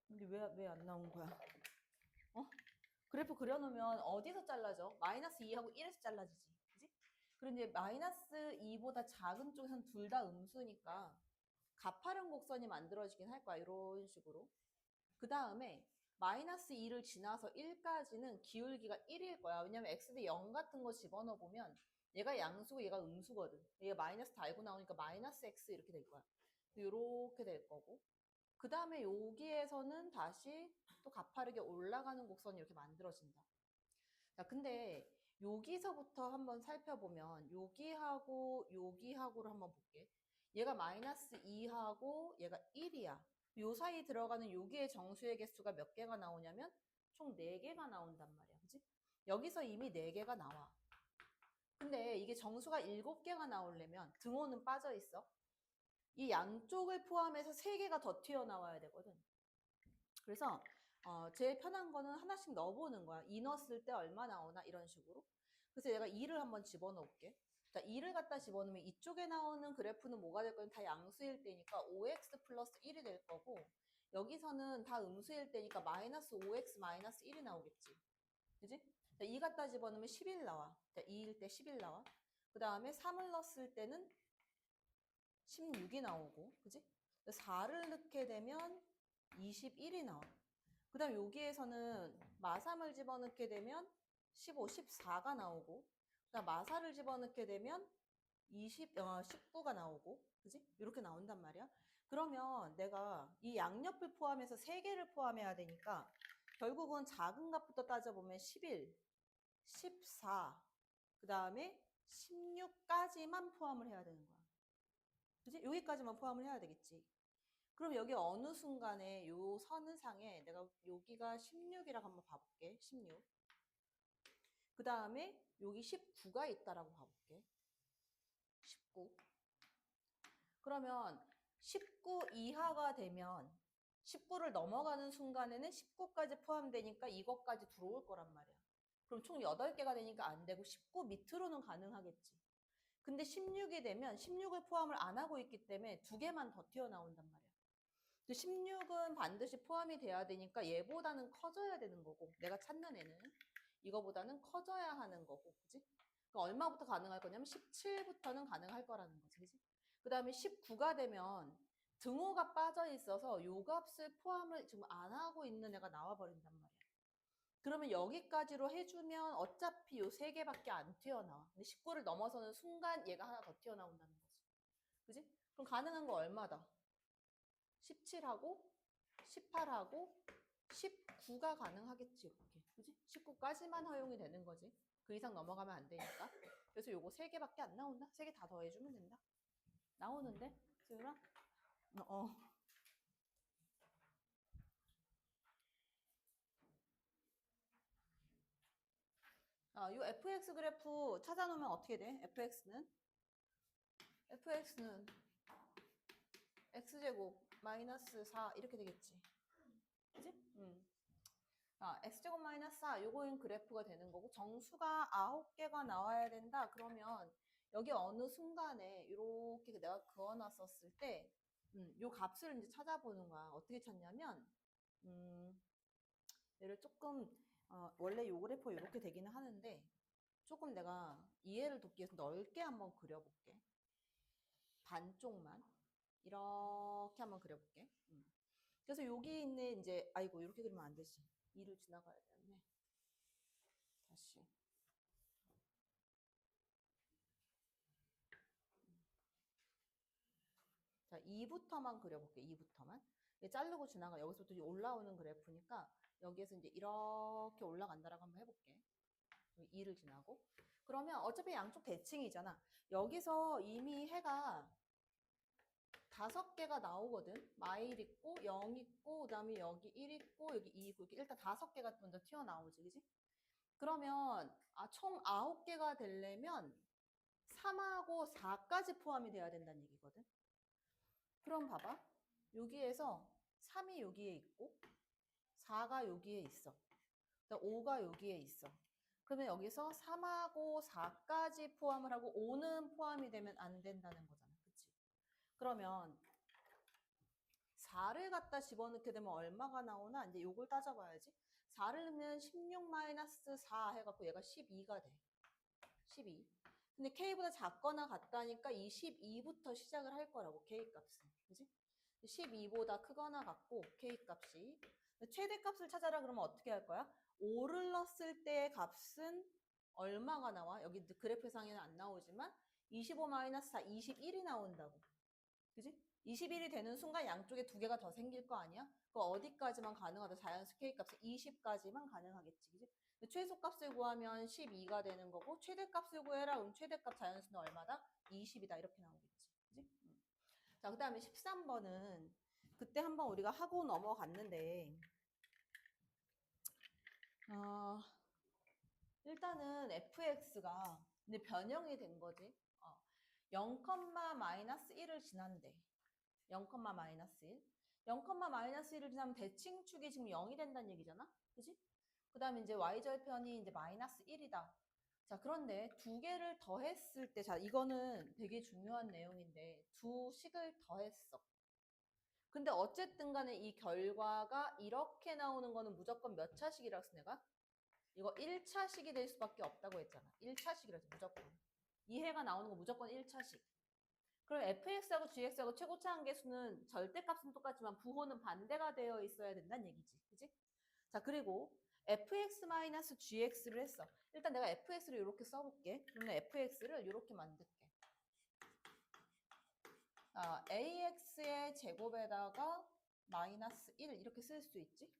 근데 왜 안 나온 거야? 그래프 그려놓으면 어디서 잘라져? 마이너스 2하고 1에서 잘라지지. 그지? 그런데 마이너스 2보다 작은 쪽에선 둘 다 음수니까 가파른 곡선이 만들어지긴 할 거야. 이런 식으로. 그 다음에 마이너스 2를 지나서 1까지는 기울기가 1일 거야. 왜냐면 x 대 0 같은 거 집어넣어 보면 얘가 양수고 얘가 음수거든. 얘가 마이너스 달고 나오니까 마이너스 x 이렇게 될 거야. 이렇게 될 거고. 그 다음에 여기에서는 다시 또 가파르게 올라가는 곡선이 이렇게 만들어진다. 자, 근데 여기서부터 한번 살펴보면 여기하고를 한번 볼게. 얘가 마이너스 2하고 얘가 1이야. 요 사이 들어가는 여기의 정수의 개수가 몇 개가 나오냐면 총 4개가 나온단 말이야. 그지? 여기서 이미 4개가 나와. 근데 이게 정수가 7개가 나오려면 등호는 빠져 있어. 이 양쪽을 포함해서 3개가 더 튀어나와야 되거든. 그래서 제일 편한 거는 하나씩 넣어보는 거야. 2 넣었을 때 얼마 나오나 이런 식으로. 그래서 내가 2를 한번 집어넣을게. 자, 2를 갖다 집어넣으면 이쪽에 나오는 그래프는 뭐가 될 거냐? 다 양수일 때니까 5x 플러스 1이 될 거고, 여기서는 다 음수일 때니까 마이너스 5x 마이너스 1이 나오겠지. 그지? 자, 2 갖다 집어넣으면 11 나와. 자, 2일 때 11 나와. 그 다음에 3을 넣었을 때는 16이 나오고, 그지? 4를 넣게 되면 21이 나와. 그 다음 여기에서는 마삼을 집어넣게 되면 15, 14가 나오고, 그 다음 마사를 집어넣게 되면 19가 나오고, 그지? 이렇게 나온단 말이야. 그러면 내가 이 양옆을 포함해서 3개를 포함해야 되니까 결국은 작은 값부터 따져보면 11, 14, 그 다음에 16까지만 포함을 해야 되는 거야. 그지? 여기까지만 포함을 해야 되겠지. 그럼 여기 어느 순간에 요 선상에 내가 여기가 16이라고 한번 봐볼게. 16. 그 다음에 여기 19가 있다라고 봐볼게. 19. 그러면 19 이하가 되면 19를 넘어가는 순간에는 19까지 포함되니까 이것까지 들어올 거란 말이야. 그럼 총 8개가 되니까 안 되고 19 밑으로는 가능하겠지. 근데 16이 되면 16을 포함을 안 하고 있기 때문에 2개만 더 튀어나온단 말이야. 16은 반드시 포함이 돼야 되니까 얘보다는 커져야 되는 거고, 내가 찾는 애는 이거보다는 커져야 하는 거고, 그지? 그러니까 얼마부터 가능할 거냐면 17부터는 가능할 거라는 거지, 그지? 그 다음에 19가 되면 등호가 빠져 있어서 요 값을 포함을 지금 안 하고 있는 애가 나와버린단 말이야. 그러면 여기까지로 해주면 어차피 요 3개밖에 안 튀어나와. 근데 19를 넘어서는 순간 얘가 하나 더 튀어나온다는 거지. 그지? 그럼 가능한 거 얼마다? 17하고 18하고 19가 가능하겠지. 이렇게. 그지? 19까지만 허용이 되는 거지. 그 이상 넘어가면 안 되니까. 그래서 요거 3개밖에 안 나온다. 3개 다 더해주면 된다. 나오는데? 수율아? 어. 요 fx 그래프 찾아놓으면 어떻게 돼? fx는 x제곱 마이너스 4 이렇게 되겠지. 그지? x제곱 마이너스 4 요거인 그래프가 되는 거고, 정수가 9개가 나와야 된다. 그러면 여기 어느 순간에 이렇게 내가 그어놨었을 때 요 값을 이제 찾아보는 거야. 어떻게 찾냐면 얘를 조금 원래 요 그래프 이렇게 되기는 하는데 조금 내가 이해를 돕기 위해서 넓게 한번 그려볼게. 반쪽만 이렇게 한번 그려볼게. 그래서 여기 있는 이제 아이고 이렇게 그리면 안 되지. 2를 지나가야 되네. 다시. 자, 2부터만 그려볼게. 2부터만. 자르고 지나가. 여기서부터 올라오는 그래프니까 여기에서 이제 이렇게 올라간다라고 한번 해볼게. 2를 지나고. 그러면 어차피 양쪽 대칭이잖아. 여기서 이미 해가 5개가 나오거든. 마일 있고 0 있고 그다음에 여기 1 있고 여기 2 있고 이렇게 일단 5개가 먼저 튀어나오지. 그지? 그러면 총 9개가 되려면 3하고 4까지 포함이 돼야 된다는 얘기거든. 그럼 봐봐. 여기에서 3이 여기에 있고 4가 여기에 있어. 5가 여기에 있어. 그러면 여기서 3하고 4까지 포함을 하고 5는 포함이 되면 안 된다는 거잖아. 그치? 그러면 4를 갖다 집어넣게 되면 얼마가 나오나? 이제 요걸 따져봐야지. 4를 넣으면 16-4 해갖고 얘가 12가 돼. 12. 근데 K보다 작거나 같다니까 이 12부터 시작을 할 거라고, K 값은. 그지? 12보다 크거나 같고, K 값이. 최대값을 찾아라 그러면 어떻게 할 거야? 5를 넣었을 때의 값은 얼마가 나와? 여기 그래프상에는 안 나오지만 25-4, 21이 나온다고. 그지? 21이 되는 순간 양쪽에 2개가 더 생길 거 아니야? 그 어디까지만 가능하다? 자연수 K값은 20까지만 가능하겠지. 그지? 최소값을 구하면 12가 되는 거고 최대값을 구해라. 그럼 최대값 자연수는 얼마다? 20이다. 이렇게 나오겠지. 그지? 자, 그 다음에 13번은 그때 한번 우리가 하고 넘어갔는데 일단은 fx가 근데 변형이 된 거지. 0, 마이너스 1을 지난대. 0, 마이너스 1. 0, 마이너스 1을 지나면 대칭축이 지금 0이 된다는 얘기잖아. 그지? 그 다음에 이제 y절편이 이제 마이너스 1이다. 자, 그런데 두 개를 더했을 때, 자, 이거는 되게 중요한 내용인데, 두 식을 더했어. 근데 어쨌든 간에 이 결과가 이렇게 나오는 거는 무조건 몇 차식이라고 했어, 내가? 이거 1차식이 될 수밖에 없다고 했잖아. 1차식이라서 무조건. 이해가 나오는 거 무조건 1차식. 그럼 fx하고 gx하고 최고차 한계수는 절대값은 똑같지만 부호는 반대가 되어 있어야 된다는 얘기지. 그지? 자, 그리고 fx-gx를 했어. 일단 내가 fx를 이렇게 써볼게. 그러면 fx를 이렇게 만들게. ax의 제곱에다가 마이너스 1 이렇게 쓸 수 있지?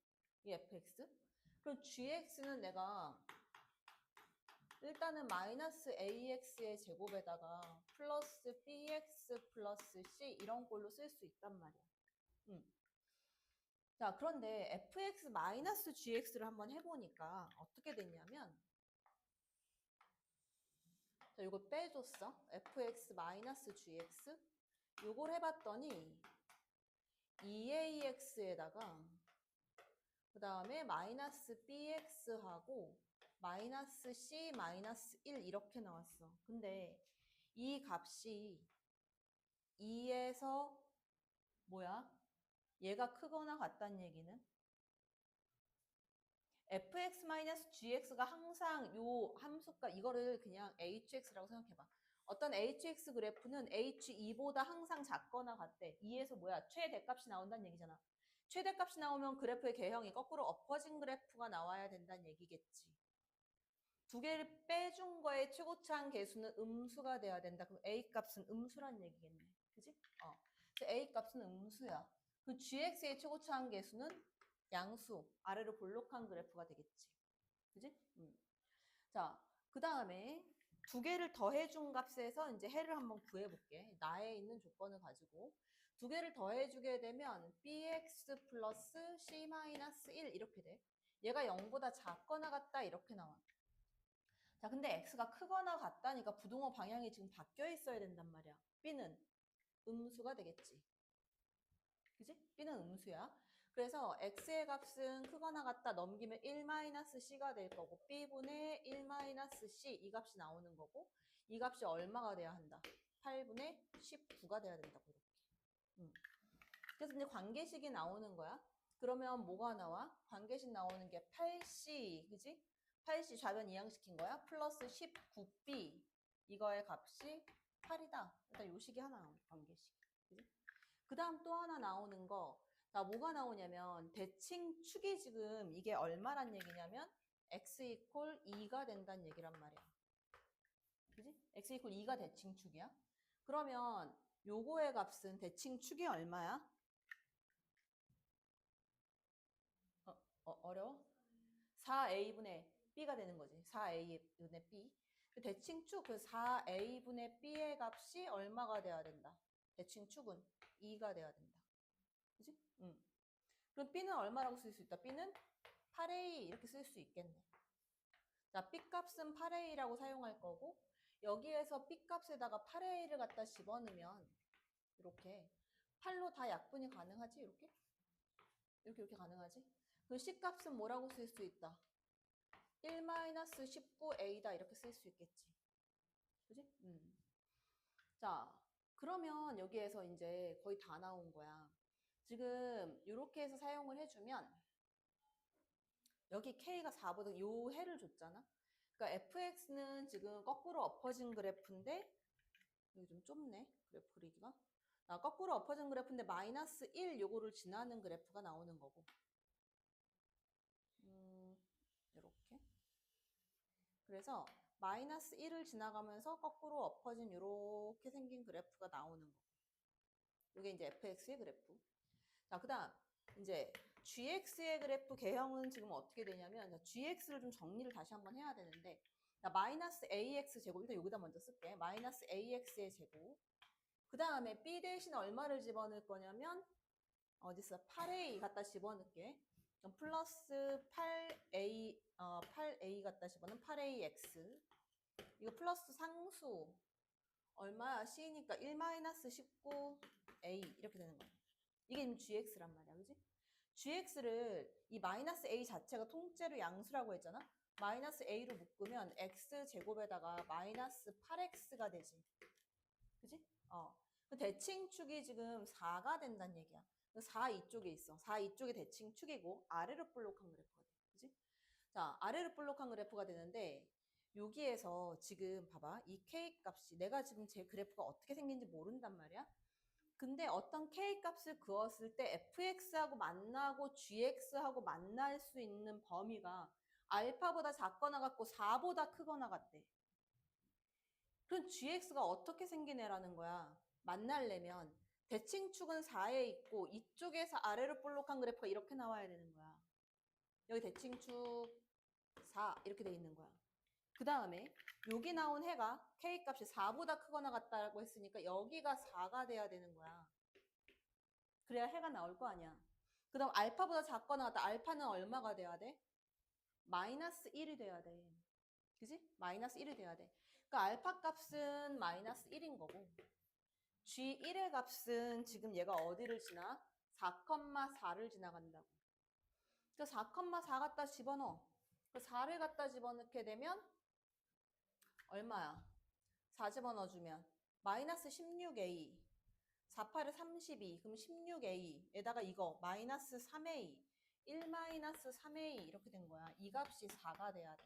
이 fx. 그럼 gx는 내가 일단은 마이너스 ax의 제곱에다가 플러스 bx 플러스 c 이런 걸로 쓸 수 있단 말이야. 자, 그런데 fx 마이너스 gx를 한번 해보니까 어떻게 됐냐면 자, 이거 빼줬어. fx 마이너스 gx 요걸 해봤더니 2ax에다가 그 다음에 마이너스 bx하고 마이너스 c 마이너스 1 이렇게 나왔어. 근데 이 값이 2에서 뭐야? 얘가 크거나 같다는 얘기는 fx-gx가 항상 요 함수가 이거를 그냥 hx라고 생각해봐. 어떤 hx 그래프는 h2보다 항상 작거나 같대. 2에서 뭐야? 최대값이 나온다는 얘기잖아. 최대값이 나오면 그래프의 개형이 거꾸로 엎어진 그래프가 나와야 된다는 얘기겠지. 두 개를 빼준 거에 최고차한 계수는 음수가 돼야 된다. 그럼 a 값은 음수란 얘기겠네. 그지? a 값은 음수야. 그 gx의 최고차한 계수는 양수, 아래로 볼록한 그래프가 되겠지. 그지? 자, 그 다음에 두 개를 더해준 값에서 이제 해를 한번 구해볼게. 나에 있는 조건을 가지고. 두 개를 더해주게 되면 bx 플러스 c-1 이렇게 돼. 얘가 0보다 작거나 같다 이렇게 나와. 자, 근데 x가 크거나 같다니까 부등호 방향이 지금 바뀌어 있어야 된단 말이야. b는 음수가 되겠지. 그지? b는 음수야. 그래서 x의 값은 크거나 같다 넘기면 1-c가 될 거고 b분의 1-c 이 값이 나오는 거고 이 값이 얼마가 돼야 한다? 8분의 19가 돼야 된다고 이렇게. 그래서 이제 관계식이 나오는 거야. 그러면 뭐가 나와? 관계식 나오는 게 8c, 그지? 8c 좌변 이항시킨 거야. 플러스 19b 이거의 값이 8이다. 일단 요 식이 하나 나오는 관계식. 그지? 그 다음 또 하나 나오는 거. 자, 뭐가 나오냐면 대칭축이 지금 이게 얼마란 얘기냐면 x 이퀄 2가 된다는 얘기란 말이야. 그지? x 이퀄 2가 대칭축이야. 그러면 요거의 값은 대칭축이 얼마야? 어려워? 4a분의 b가 되는 거지. 4a분의 b. 대칭축 그 4a분의 b의 값이 얼마가 돼야 된다? 대칭축은 2가 돼야 된다. 그지? 그럼 b는 얼마라고 쓸 수 있다? b는 8a 이렇게 쓸 수 있겠네. 자, b 값은 8a라고 사용할 거고 여기에서 b 값에다가 8a를 갖다 집어넣으면 이렇게 8로 다 약분이 가능하지? 이렇게? 이렇게 가능하지? 그 c 값은 뭐라고 쓸 수 있다? 1-19a다 이렇게 쓸 수 있겠지. 그지? 자, 그러면 여기에서 이제 거의 다 나온 거야. 지금 이렇게 해서 사용을 해주면 여기 K가 4보다 요 해를 줬잖아. 그러니까 fx는 지금 거꾸로 엎어진 그래프인데 여기 좀 좁네. 그래프 그리기가. 거꾸로 엎어진 그래프인데 마이너스 1 요거를 지나는 그래프가 나오는 거고. 이렇게. 그래서 마이너스 1을 지나가면서 거꾸로 엎어진 이렇게 생긴 그래프가 나오는 거고. 이게 이제 fx의 그래프. 자, 그 다음 이제 gx의 그래프 개형은 지금 어떻게 되냐면 자, gx를 좀 정리를 다시 한번 해야 되는데 자, 마이너스 ax 제곱 일단 여기다 먼저 쓸게. 마이너스 ax의 제곱 그 다음에 b 대신 얼마를 집어넣을 거냐면 어딨어? 8a 갖다 집어넣을게. 그럼 플러스 8a 갖다 집어넣으면 8ax 이거 플러스 상수 얼마야? c니까 1-19a 이렇게 되는 거야. 이게 지금 gx란 말이야. 그지? gx를 이 마이너스 a 자체가 통째로 양수라고 했잖아. 마이너스 a로 묶으면 x제곱에다가 마이너스 8x가 되지. 그지? 그 대칭축이 지금 4가 된다는 얘기야. 4 이쪽에 있어. 4 이쪽에 대칭축이고 아래로 볼록한 그래프가 돼. 그지? 자, 아래로 볼록한 그래프가 되는데 여기에서 지금 봐봐. 이 k 값이 내가 지금 제 그래프가 어떻게 생긴지 모른단 말이야. 근데 어떤 k 값을 그었을 때 fx하고 만나고 gx하고 만날 수 있는 범위가 알파보다 작거나 같고 4보다 크거나 같대. 그럼 gx가 어떻게 생긴 애라는 거야? 만날려면 대칭축은 4에 있고 이쪽에서 아래로 볼록한 그래프가 이렇게 나와야 되는 거야. 여기 대칭축 4 이렇게 돼 있는 거야. 그 다음에 여기 나온 해가 k 값이 4보다 크거나 같다고 했으니까 여기가 4가 돼야 되는 거야. 그래야 해가 나올 거 아니야. 그 다음 알파보다 작거나 같다. 알파는 얼마가 돼야 돼? 마이너스 1이 돼야 돼. 그지? 마이너스 1이 돼야 돼. 그러니까 알파 값은 마이너스 1인 거고 G1의 값은 지금 얘가 어디를 지나? 4,4를 지나간다고. 그 4,4 갖다 집어넣어. 그 4를 갖다 집어넣게 되면 얼마야? 4 집어넣어주면 마이너스 16a 4, 8에 32 그럼 16a에다가 이거 마이너스 3a 1 마이너스 3a 이렇게 된 거야. 이 값이 4가 돼야 돼.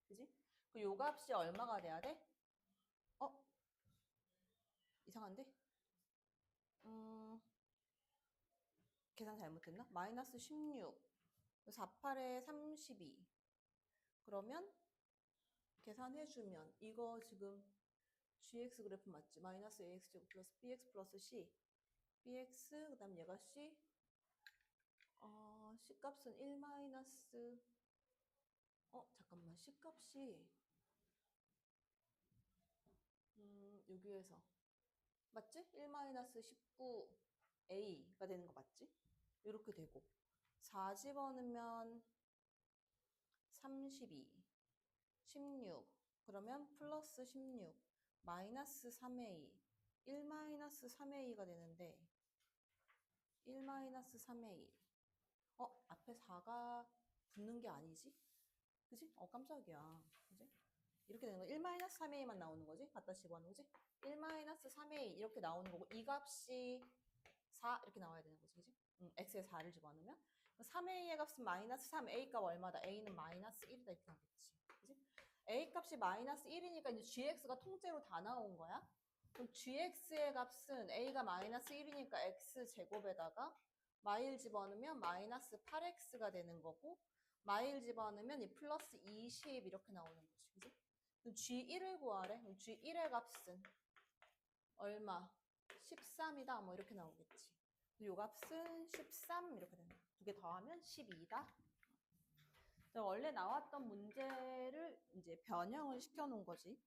그지? 그 요 값이 얼마가 돼야 돼? 이상한데? 계산 잘못했나? 마이너스 16 4, 8에 32 그러면 계산해주면 이거 지금 gx 그래프 맞지? 마이너스 ax제곱 플러스 bx 플러스 c bx 그 다음 얘가 c c 값은 1 마이너스 잠깐만 c 값이 여기에서 맞지? 1 마이너스 19a가 되는 거 맞지? 이렇게 되고 4 집어넣으면 32 16 그러면 플러스 16 마이너스 3a 1 마이너스 3a가 되는데 1 마이너스 3a 앞에 4가 붙는 게 아니지? 그지? 깜짝이야. 그지? 이렇게 되는 거 1 마이너스 3a만 나오는 거지? 갖다 집어넣는 거지? 1 마이너스 3a 이렇게 나오는 거고 이 값이 4 이렇게 나와야 되는 거지. 그지? x에 4를 집어넣으면 3a의 값은 마이너스 3, a 값 얼마다? a는 마이너스 1이다 이렇게 나오겠지. 그지? a 값이 마이너스 1이니까 이제 gx가 통째로 다 나온 거야. 그럼 gx의 값은 a가 마이너스 1이니까 x제곱에다가 마일 집어넣으면 마이너스 8x가 되는 거고 마일 집어넣으면 이 플러스 20 이렇게 나오는 거지. 그지? 그럼 g1을 구하래. 그럼 g1의 값은 얼마? 13이다. 뭐 이렇게 나오겠지. 이 값은 13 이렇게 된다. 두 개 더하면 12다. 원래 나왔던 문제를 이제 변형을 시켜 놓은 거지.